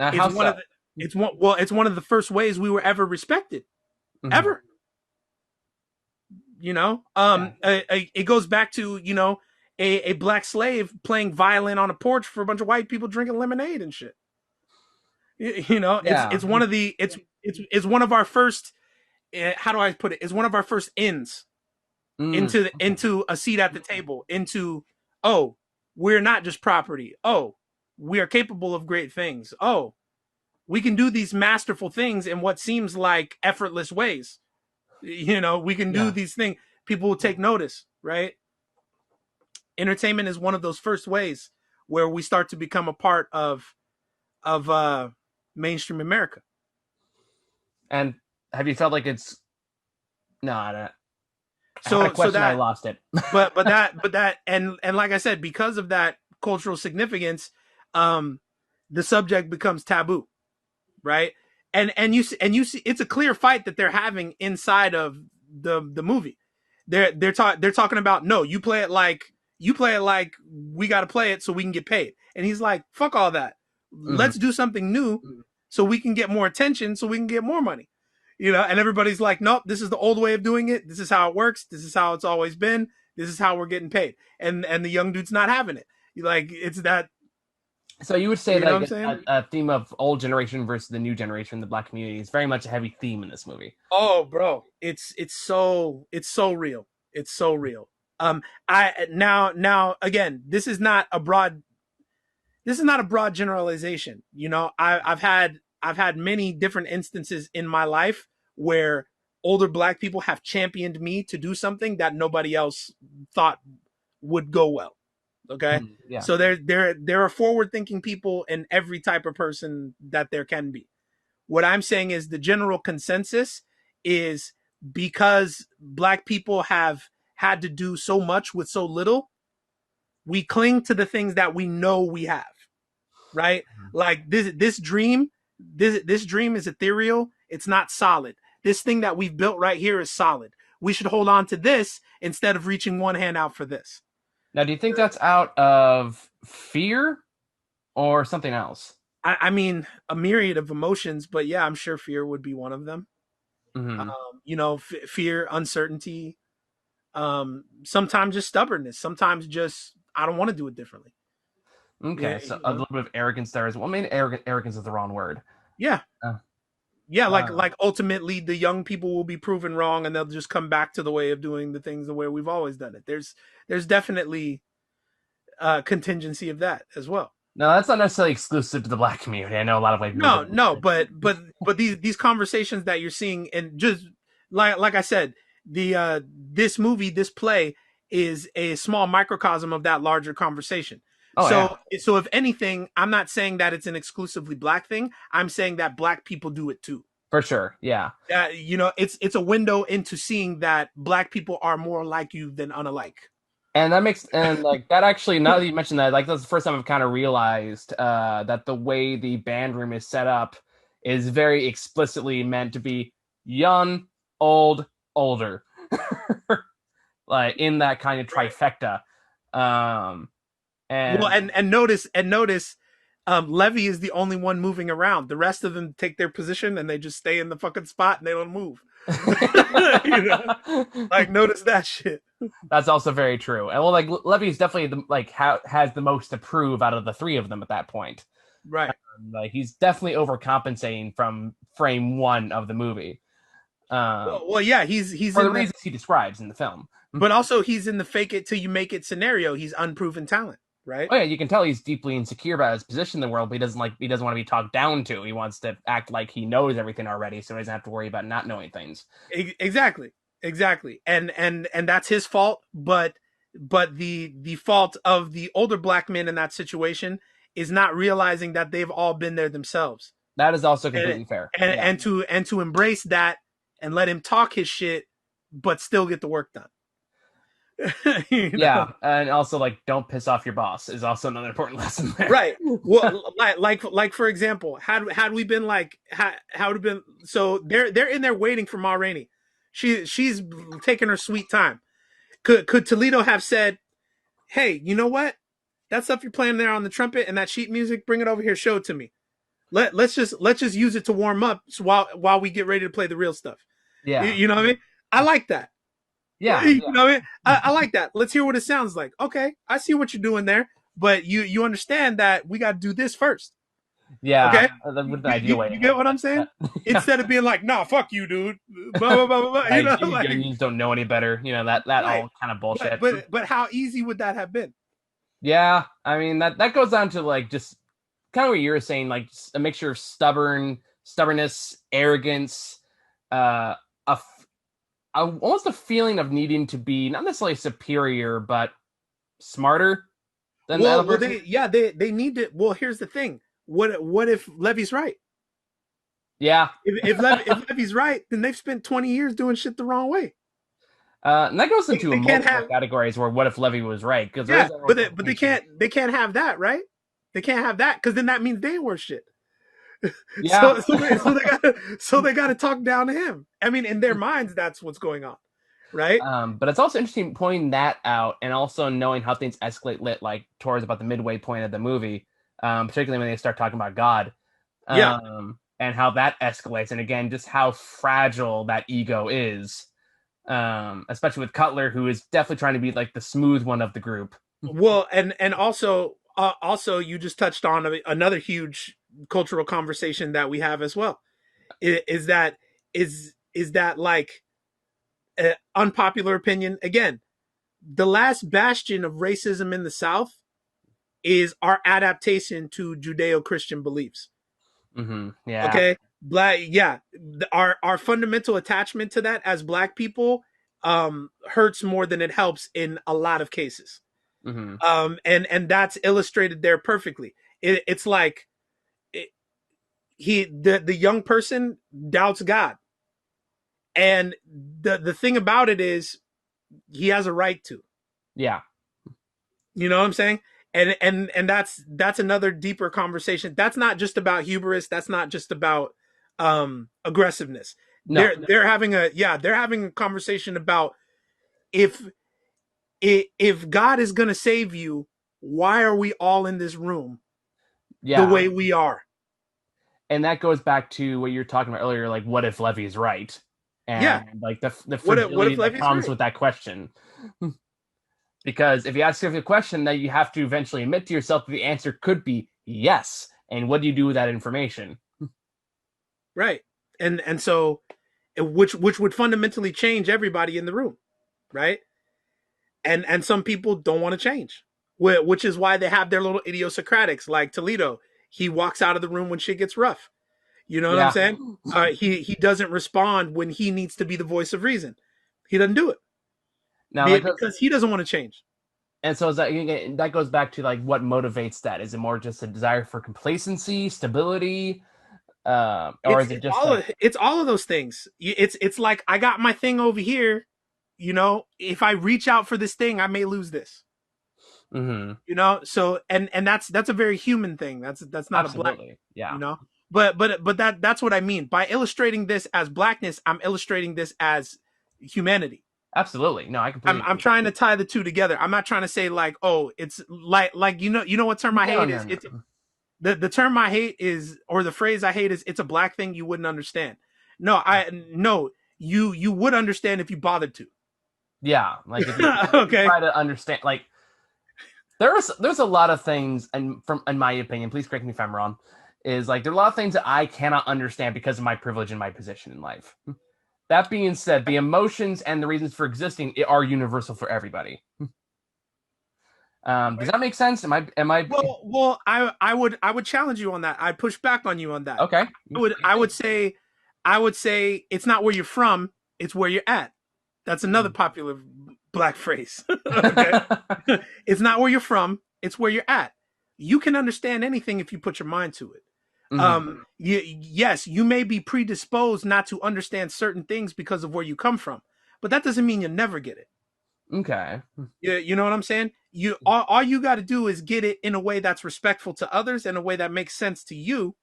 It's how one of so? the it's one of the first ways we were ever respected, Mhm. ever. Yeah. It goes back to a black slave playing violin on a porch for a bunch of white people drinking lemonade and shit. It's Yeah. it's one of the it's one of our first. How do I put it? It's one of our first ins into Okay. into a seat at the table. Into, oh, we're not just property. Oh, we are capable of great things. Oh, we can do these masterful things in what seems like effortless ways. We can do Yeah. these things. People will take notice, right? Entertainment is one of those first ways where we start to become a part of mainstream America. And have you felt like it's no? I don't. I had a So question. I that lost it. but that and like I said, because of that cultural significance, um the subject becomes taboo, right? And you see it's a clear fight that they're having inside of the movie. They're talking about, no, you play it like we got to play it so we can get paid. And he's like, fuck all that. Mm-hmm. Let's do something new so we can get more attention, so we can get more money. And everybody's like, nope, this is the old way of doing it. This is how it works. This is how it's always been. This is how we're getting paid. And the young dude's not having it. Like, it's that, So you would say you know that what I'm like, saying? a theme of old generation versus the new generation, the black community, is very much a heavy theme in this movie. Oh, bro, it's so real. It's so real. I now again, this is not a broad generalization. I've had many different instances in my life where older black people have championed me to do something that nobody else thought would go well. Okay, Yeah. so there are forward thinking people in every type of person that there can be. What I'm saying is the general consensus is, because black people have had to do so much with so little, we cling to the things that we know we have, right? Like this dream is ethereal. It's not solid. This thing that we've built right here is solid. We should hold on to this instead of reaching one hand out for this. Now, do you think that's out of fear or something else? I mean, a myriad of emotions, but yeah, I'm sure fear would be one of them. Mm-hmm. Fear, uncertainty, sometimes just stubbornness, sometimes just I don't want to do it differently. Yeah, Okay, so a little bit of arrogance there as well. I mean, arrogance is the wrong word. yeah, Uh, yeah. Like uh, like ultimately, the young people will be proven wrong, and they'll just come back to the way of doing the things the way we've always done it. There's definitely contingency of that as well. no, that's not necessarily exclusive to the black community. I know a lot of white people No, don't. no, but these conversations that you're seeing, and just like I said, this movie, this play is a small microcosm of that larger conversation. Oh yeah, So if anything, I'm not saying that it's an exclusively black thing. I'm saying that black people do it too. for sure. Yeah, It's a window into seeing that black people are more like you than unalike. and that makes and like that actually. Now that you mentioned that, like that's the first time I've kind of realized that the way the band room is set up is very explicitly meant to be young, old, older, like in that kind of Right. trifecta. Um, Well, and and notice, Levy is the only one moving around. The rest of them take their position and they just stay in the fucking spot and they don't move. you know, like, notice that shit. That's also very true. And well, like Levy is definitely has the most to prove out of the three of them at that point. Right. Like he's definitely overcompensating from frame one of the movie. Well, yeah, he's For the in the, reasons he describes in the film. but also he's in the fake it till you make it scenario. He's unproven talent, right? Oh yeah, you can tell he's deeply insecure about his position in the world, but he doesn't want to be talked down to. He wants to act like he knows everything already, so he doesn't have to worry about not knowing things. Exactly, exactly, and that's his fault. But the fault of the older black men in that situation is not realizing that they've all been there themselves, That is also and completely fair. and, Yeah. and to embrace that and let him talk his shit, but still get the work done. you know? Yeah, and also like don't piss off your boss is also another important lesson there. Right. Well, like for example, had we been like how would have been, so they're in there waiting for Ma Rainey. She's taking her sweet time. Could Toledo have said, "Hey, you know what? That stuff you're playing there on the trumpet and that sheet music, bring it over here, show it to me. Let's just use it to warm up while we get ready to play the real stuff." You, Yeah. you know what I mean? I like that. Yeah. You know what I mean? I like that. Let's hear what it sounds like. Okay, I see what you're doing there, but you understand that we got to do this first. Yeah. Okay, That you, would the ideal you, way to you get what handle I'm saying? it. Yeah. Instead of being like, "Nah, fuck you, dude," blah blah blah blah, blah. Like, Like, unions don't know any better. That right? all kind of bullshit. But how easy would that have been? Yeah, I mean that goes down to like just kind of what you were saying, like a mixture of stubbornness, arrogance, uh, almost a feeling of needing to be not necessarily superior, but smarter than the other Well, person. they need to. Well, here's the thing. What if Levy's right? Yeah, If Levy's right, then they've spent 20 years doing shit the wrong way. and that goes into They can't multiple have, categories where what if Levy was right? Because there yeah, is that but they implication. can't have that, right? They can't have that because then that means they were shit. Yeah. So they gotta talk down to him. I mean, in their minds, that's what's going on, right? But it's also interesting pointing that out and also knowing how things escalate lit like towards about the midway point of the movie, particularly when they start talking about God, Yeah. and how that escalates, and again, just how fragile that ego is, especially with Cutler, who is definitely trying to be like the smooth one of the group. Well, and also you just touched on another huge cultural conversation that we have as well. Is that is that like unpopular opinion again? The last bastion of racism in the South is our adaptation to Judeo-Christian beliefs. Yeah. Okay, black, yeah, our fundamental attachment to that as black people hurts more than it helps in a lot of cases. Hmm. And that's illustrated there perfectly. It's like it, the young person doubts God, and the thing about it is he has a right to. Yeah. You know what I'm saying? And that's another deeper conversation. That's not just about hubris. That's not just about aggressiveness. No. They're having a conversation about if if God is gonna save you, why are we all in this room the Yeah. way we are? And that goes back to what you were talking about earlier, like what if Levy's right, Yeah. and like the What fragility if that Levy's comes right? with that question. Because if you ask yourself a question, that you have to eventually admit to yourself that the answer could be yes. And what do you do with that information? Right. And so which would fundamentally change everybody in the room, right? And some people don't want to change, which is why they have their little idiosyncratics. Like Toledo, he walks out of the room when shit gets rough. You know what I'm Yeah. saying? He doesn't respond when he needs to be the voice of reason. He doesn't do it Now that goes, because he doesn't want to change. and so is that goes back to like what motivates that? Is it more just a desire for complacency, stability, or is it just like, It's all of those things. It's like I got my thing over here. You know, if I reach out for this thing, I may lose this. mm-hmm, You know, so and that's a very human thing. That's not a black, absolutely, yeah, you know. But that's what I mean by illustrating this as blackness. I'm illustrating this as humanity. absolutely. No, I completely I'm agree. trying to tie the two together. I'm not trying to say like, oh, it's like you know what term I No, hate no, is no. it's the term I hate is, or the phrase I hate is, it's a black thing you wouldn't understand. No, no, you would understand if you bothered to. Yeah, like if you Okay. try to understand, like there's a lot of things, and from in my opinion, please correct me if I'm wrong, is like there are a lot of things that I cannot understand because of my privilege and my position in life. That being said, the emotions and the reasons for existing are universal for everybody. Does that make sense? Am I Well, I would challenge you on that. I'd push back on you on that. okay? I would say it's not where you're from, it's where you're at. That's another popular black phrase. Okay. It's not where you're from, it's where you're at. You can understand anything if you put your mind to it. Mhm. Yes, you may be predisposed not to understand certain things because of where you come from, but that doesn't mean you'll never get it. Okay. You know what I'm saying? All you got to do is get it in a way that's respectful to others, in a way that makes sense to you,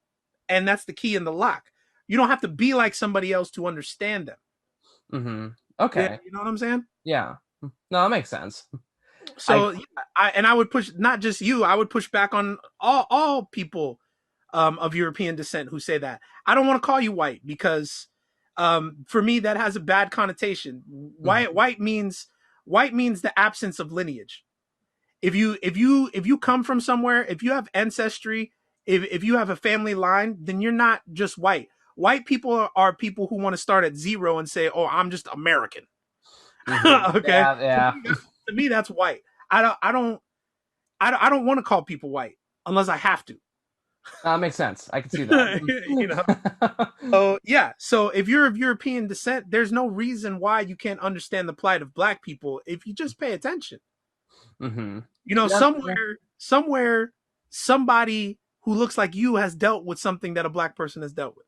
and that's the key in the lock. You don't have to be like somebody else to understand them. Mhm. Yeah, Okay. you know what I'm saying? Yeah. No, that makes sense. I So yeah, I would push not just you, I would push back on all people of European descent who say that. I don't want to call you white because for me that has a bad connotation. mhm. White means the absence of lineage. If you come from somewhere, if you have ancestry, if you have a family line, then you're not just white. White people are people who want to start at zero and say, "Oh, I'm just American." Mhm. Okay, Yeah, yeah. to me that's white. I don't want to call people white unless I have to. That makes sense. I can see that. You know. So yeah. So if you're of European descent, there's no reason why you can't understand the plight of black people if you just pay attention. Hmm. You know, Yeah, yeah. somewhere, somebody who looks like you has dealt with something that a black person has dealt with.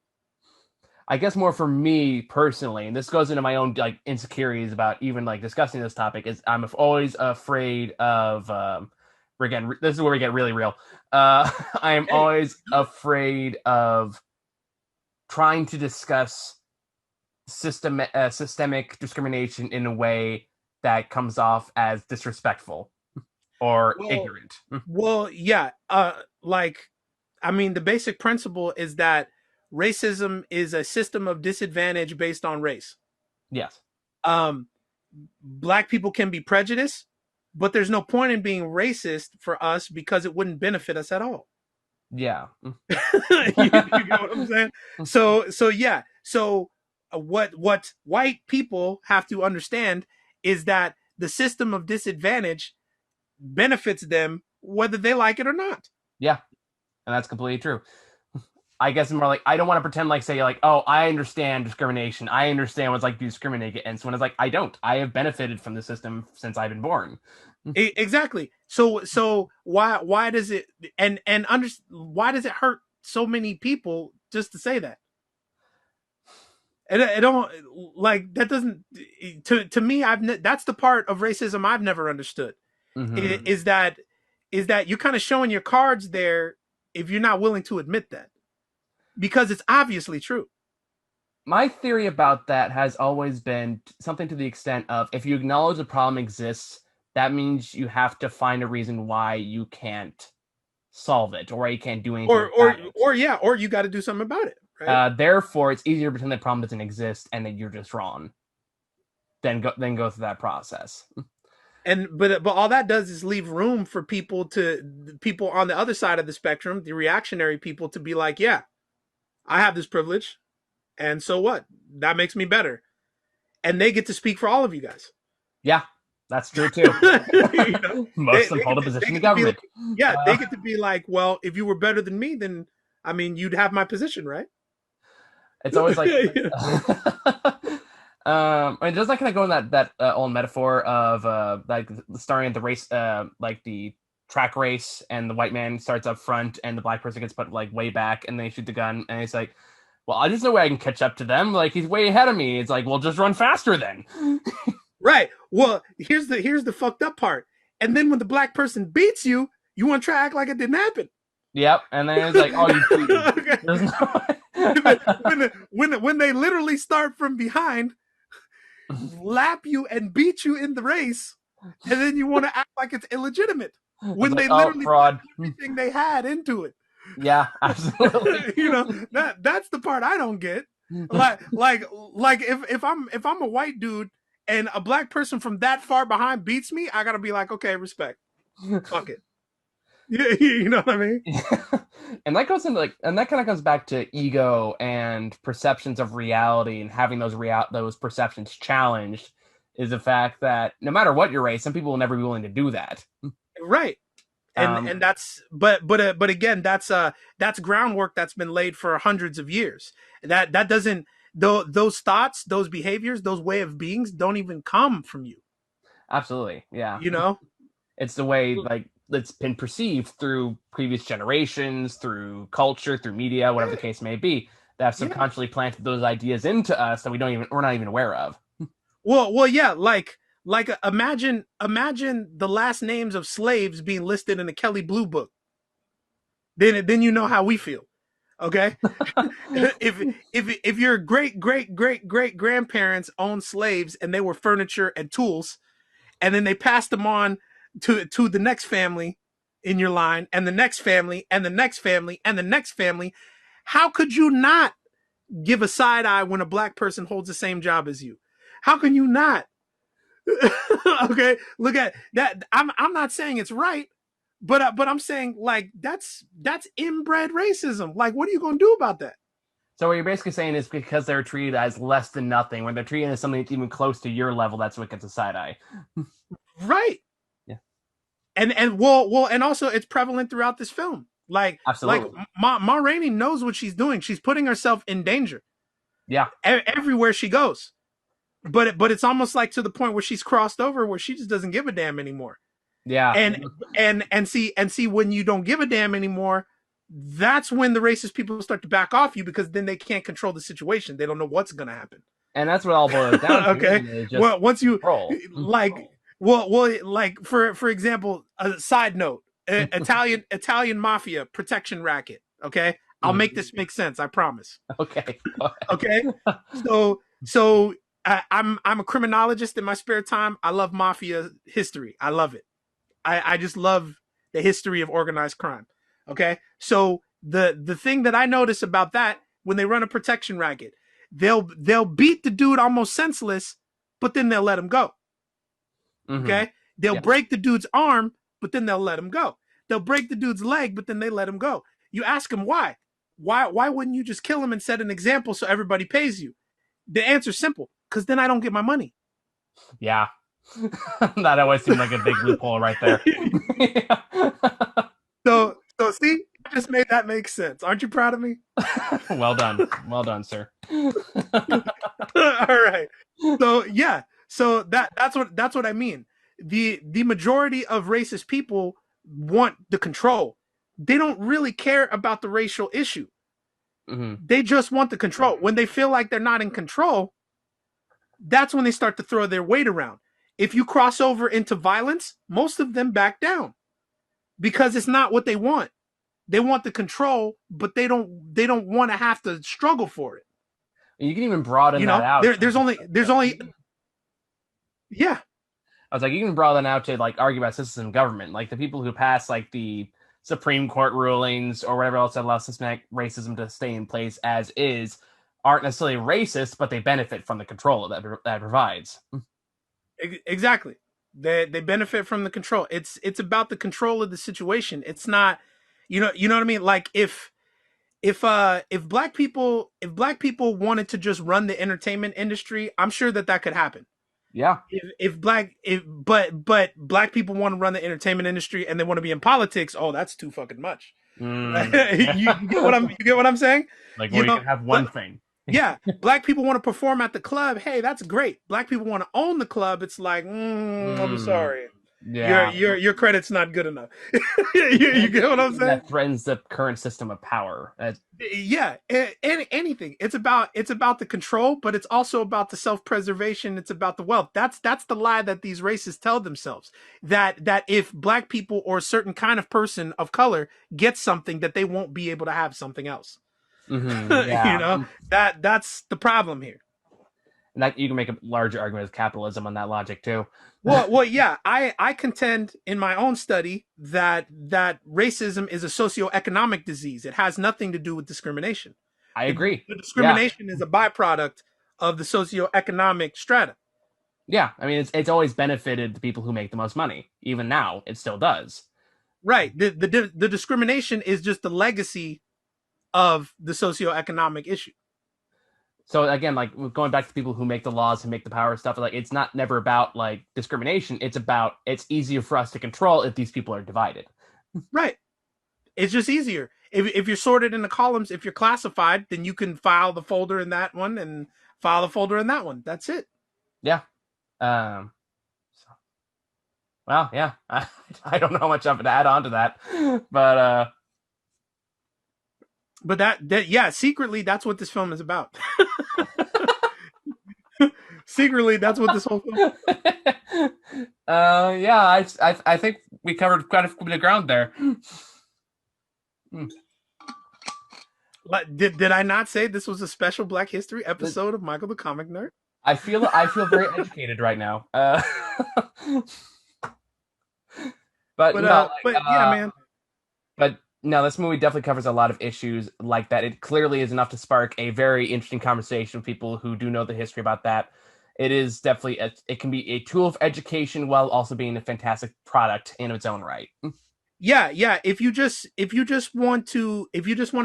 I guess more for me personally, and this goes into my own like insecurities about even like discussing this topic. Is I'm always afraid of again, this is where we get really real. I am Hey, always afraid of trying to discuss systemic discrimination in a way that comes off as disrespectful or well, ignorant. yeah. Like, I mean, the basic principle is that racism is a system of disadvantage based on race. Yes. Um, Black people can be prejudiced, but there's no point in being racist for us because it wouldn't benefit us at all. Yeah. You get what I'm saying? So yeah. So what white people have to understand is that the system of disadvantage benefits them whether they like it or not. Yeah. And that's completely true. I guess more like I don't want to pretend like say like, oh, I understand discrimination. I understand what it's like to be discriminated against. When it's like I don't. I have benefited from the system since I've been born. Exactly. So why does it why does it hurt so many people just to say that? It don't like that doesn't to me that's the part of racism I've never understood. Mm-hmm. Is that you're kind of showing your cards there if you're not willing to admit that because it's obviously true. My theory about that has always been something to the extent of if you acknowledge the problem exists, that means you have to find a reason why you can't solve it or why you can't do anything about it. Or you got to do something about it, right? Therefore, it's easier to pretend the problem doesn't exist and that you're just wrong than go through that process. And but all that does is leave room for people on the other side of the spectrum, the reactionary people, to be like, yeah, I have this privilege, and so what? That makes me better, and they get to speak for all of you guys. Yeah, that's true too. You know, Most of them hold a they position in get to be like, government. yeah, they Uh, get to be like, well, if you were better than me, then I mean, you'd have my position, right? it's always like and doesn't that kind of go in that old metaphor of like starting at the race, like the track race, and the white man starts up front, and the black person gets put like way back, and they shoot the gun, and it's like, well, I just know way I can catch up to them. Like he's way ahead of me. It's like, well, just run faster then. Right. Well, here's the fucked up part. And then when the black person beats you, you want to try to act like it didn't happen. Yep, and then it's like, oh, you cheated. Okay. There's no. When they literally start from behind, lap you and beat you in the race, and then you want to act like it's illegitimate It's when like, they oh, literally put fraud. everything they had into it. Yeah, absolutely. That's the part I don't get. Like if I'm a white dude and a black person from that far behind beats me, I gotta be like, okay, respect. Fuck it. You know what I mean? And that goes into like, and that kind of comes back to ego and perceptions of reality, and having those perceptions challenged is the fact that no matter what your race, some people will never be willing to do that. Right. And Um, that's but again, that's groundwork that's been laid for hundreds of years. That doesn't those thoughts, those behaviors, those way of beings don't even come from you. Absolutely, yeah. You know? It's the way like it's been perceived through previous generations, through culture, through media, whatever the case may be, that have Yeah. subconsciously planted those ideas into us that we're not even aware of. Well, yeah, like imagine the last names of slaves being listed in the Kelly Blue Book. Then you know how we feel. Okay? If your great grandparents owned slaves and they were furniture and tools, and then they passed them on to the next family in your line, and the next family, and the next family, and the next family, how could you not give a side eye when a black person holds the same job as you? How can you not? Okay, look at that. I'm not saying it's right, but I'm saying like that's inbred racism. Like, what are you gonna do about that? So what you're basically saying is because they're treated as less than nothing, when they're treated as something that's even close to your level, that's what gets a side eye. Right. Yeah, And also it's prevalent throughout this film. Like absolutely. Ma Rainey knows what she's doing. She's putting herself in danger Yeah, everywhere she goes. But it's almost like to the point where she's crossed over where she just doesn't give a damn anymore. yeah. And see when you don't give a damn anymore, that's when the racist people start to back off you because then they can't control the situation. They don't know what's going to happen. And that's what all boils down to. Okay. Is just Well, once you control. like like for example, a side note, Italian mafia protection racket. Okay, I'll make this make sense. I promise. Okay. Go Okay, ahead. so I'm a criminologist in my spare time. I love mafia history. I love it. I just love the history of organized crime. Okay, so the thing that I notice about that when they run a protection racket, they'll beat the dude almost senseless, but then they'll let him go. Mm-hmm. Okay, they'll Yeah. break the dude's arm, but then they'll let him go. They'll break the dude's leg, but then they let him go. You ask him why. Why wouldn't you just kill him and set an example so everybody pays you? The answer's simple: because then I don't get my money. Yeah. That always seemed like a big loophole right there. So see, I just made that make sense. Aren't you proud of me? Well done. Well done, sir. All right. So yeah, so that's what I mean. The majority of racist people want the control. They don't really care about the racial issue. Mm-hmm. They just want the control. When they feel like they're not in control, that's when they start to throw their weight around. If you cross over into violence, most of them back down because it's not what they want. They want the control, but they don't want to have to struggle for it. You can even broaden You that know, out. there's only yeah. I was like, you can broaden that out to like argue about system government, like the people who pass like the Supreme Court rulings or whatever else that allows systematic racism to stay in place as is, aren't necessarily racist, but they benefit from the control that provides. Exactly. They benefit from the control. It's about the control of the situation. It's not, you know what I mean. Like if black people wanted to just run the entertainment industry, I'm sure that could happen. Yeah. But black people want to run the entertainment industry and they want to be in politics. Oh, that's too fucking much. Mm. Right? You get what I'm saying? Like, You well, you know, can have one but thing. yeah, black people want to perform at the club. Hey, that's great. Black people want to own the club. It's like, I'm Mm. sorry, your Yeah. your your credit's not good enough. you get what I'm Anything saying? that threatens the current system of power. Yeah, anything. It's about the control, but it's also about the self-preservation. It's about the wealth. That's the lie that these racists tell themselves, that if black people or a certain kind of person of color gets something, that they won't be able to have something else. you Yeah. know that's the problem here. And that you can make a larger argument with capitalism on that logic too. Well, yeah. I contend in my own study that racism is a socioeconomic disease. It has nothing to do with discrimination. I The, agree. the Yeah. discrimination is a byproduct of the socioeconomic strata. Yeah. I mean, it's always benefited the people who make the most money. Even now, it still does. Right. The discrimination is just the legacy of the socioeconomic issue. So again, like going back to people who make the laws, who make the power stuff, like it's not never about like discrimination. It's about it's easier for us to control if these people are divided. Right. It's just easier. If you're sorted into columns, if you're classified, then you can file the folder in that one and file the folder in that one. That's it. Yeah. Um. So, well, yeah. I don't know much of it to add on to that, but But that yeah, secretly that's what this film is about. Secretly, that's what this whole film. yeah. I think we covered quite a bit of ground there. Hmm. But did I not say this was a special Black History episode of Michael the Comic Nerd? I feel very educated right now. But But no, like, yeah, man. but no, this movie definitely covers a lot of issues like that. It clearly is enough to spark a very interesting conversation with people who do know the history about that. It is definitely it can be a tool of education while also being a fantastic product in its own right. Yeah. If you just want to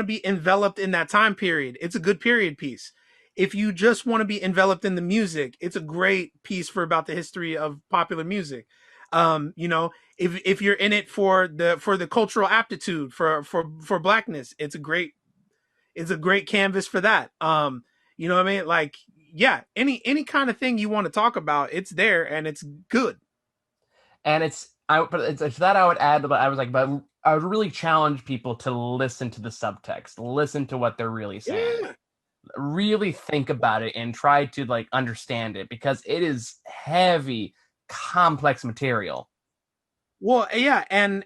be enveloped in that time period, it's a good period piece. If you just want to be enveloped in the music, it's a great piece for about the history of popular music. If you're in it for the cultural aptitude for blackness, it's a great canvas for that. You know what I mean? Like, yeah, any kind of thing you want to talk about, it's there and it's good. And to that I would add, but I was like, but I would really challenge people to listen to the subtext, listen to what they're really saying, Yeah. really think about it and try to like understand it because it is heavy, complex material. Well, yeah, and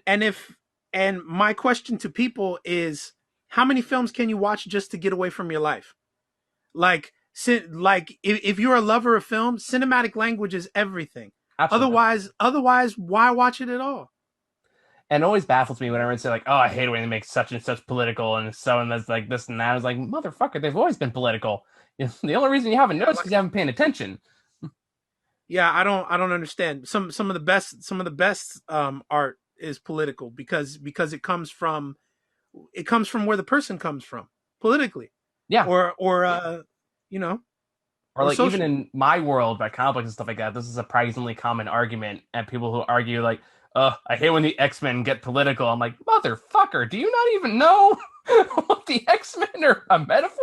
my question to people is, how many films can you watch just to get away from your life? Like if you're a lover of film, cinematic language is everything. Absolutely. Otherwise, why watch it at all? And it always baffles me whenever it's like, oh, I hate when they make such and such political and so and that's like this and that. I was like, motherfucker, they've always been political. The only reason you haven't noticed is because you haven't paid attention. Yeah, I don't understand. Some of the best art is political because it comes from where the person comes from politically, Yeah. or you know, Or or like even socially. in my world, by comic books and stuff like that, this is a surprisingly common argument. And people who argue like, I hate when the X-Men get political. I'm like, motherfucker, do you not even know what the X-Men are a metaphor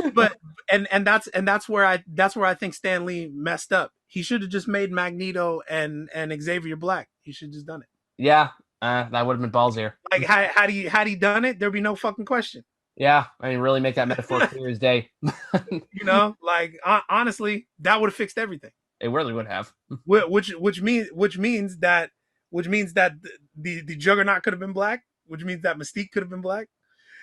for? But and that's where I think Stan Lee messed up. He should have just made Magneto and Xavier Black. He should have just done it. Yeah, that would have been ballsier. Like had he done it, there'd be no fucking question. Yeah, I mean, really make that metaphor clear as day. Like honestly, that would have fixed everything. It really would have. Which means that the Juggernaut could have been black, which means that Mystique could have been black.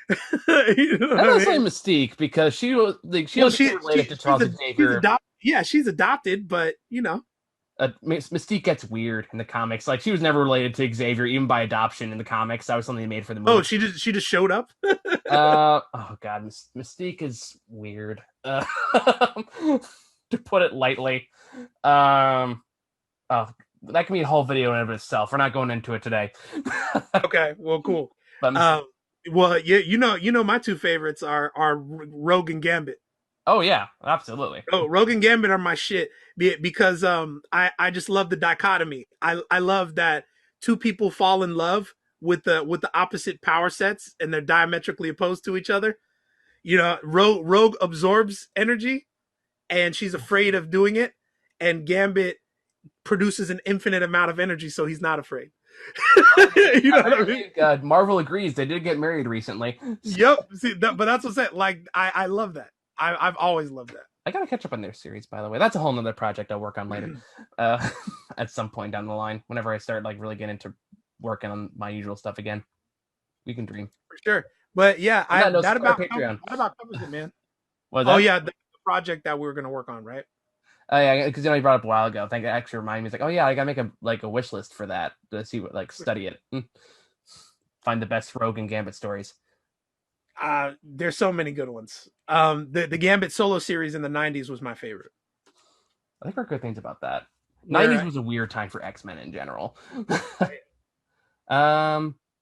You know Not what I necessarily mean? Mystique because she was like she Well, was related to Charles she's Xavier. adopted. Yeah, she's adopted, but Mystique gets weird in the comics. Like she was never related to Xavier, even by adoption in the comics. That was something they made for the oh, movie. she just showed up. Oh god, Mystique is weird. To put it lightly. Oh, that can be a whole video in and of itself. We're not going into it today. Okay, well, cool. But Well, yeah, my two favorites are Rogue and Gambit. oh yeah, absolutely. Oh, Rogue and Gambit are my shit because I just love the dichotomy. I love that two people fall in love with the opposite power sets and they're diametrically opposed to each other. Rogue absorbs energy and she's afraid of doing it, and Gambit produces an infinite amount of energy, so he's not afraid. You know what I mean? Marvel agrees. They did get married recently. Yep. See, but that's what I'm saying. Like, I love that. I've always loved that. I gotta catch up on their series, by the way. That's a whole nother project I'll work on later. At some point down the line, whenever I start like really getting into working on my usual stuff again. We can dream. For sure. But yeah, that Patreon. covers it, man. What was Oh that? yeah, the project that we were gonna work on, right? Oh yeah, because you brought up a while ago. I think it actually reminded me. It's like, oh yeah, I gotta make a wish list for that to see what study it, find the best Rogue and Gambit stories. There's so many good ones. The Gambit solo series in the '90s was my favorite. I think there are good things about that. Where, 90s was a weird time for X-Men in general.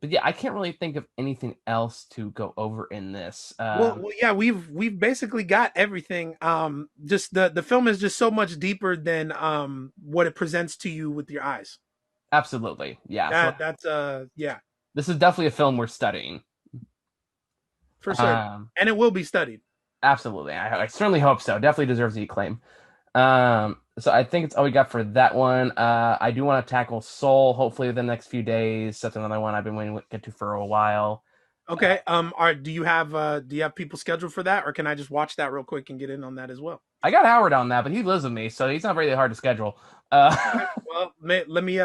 But yeah, I can't really think of anything else to go over in this. yeah, we've basically got everything. Just the film is just so much deeper than what it presents to you with your eyes. Absolutely, yeah. That's yeah, this is definitely a film worth studying. for certain, and it will be studied. Absolutely, I certainly hope so. Definitely deserves the acclaim. So I think it's all we got for that one. I do want to tackle Soul hopefully within the next few days. That's another one I've been waiting to get to for a while. Okay. Do you have people scheduled for that, or can I just watch that real quick and get in on that as well? I got Howard on that, but he lives with me, so he's not very hard to schedule. Okay, well, let me.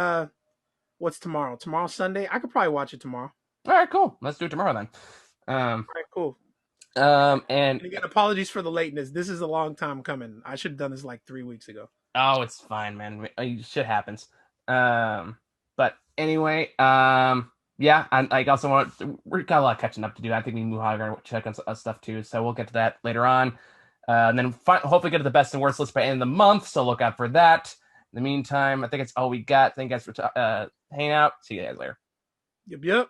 What's tomorrow? Tomorrow's Sunday. I could probably watch it tomorrow. All right, cool. Let's do it tomorrow then. All right, cool. And And again, apologies for the lateness. This is a long time coming. I should have done this like 3 weeks ago. oh, it's fine, man. Shit happens. But anyway, yeah, I also we've got a lot of catching up to do. I think me and Muha are gonna check on stuff too, so we'll get to that later on. And then hopefully get to the best and worst list by the end of the month. So look out for that. In the meantime, I think it's all we got. Thank you guys for hanging out. See you guys later. Yep.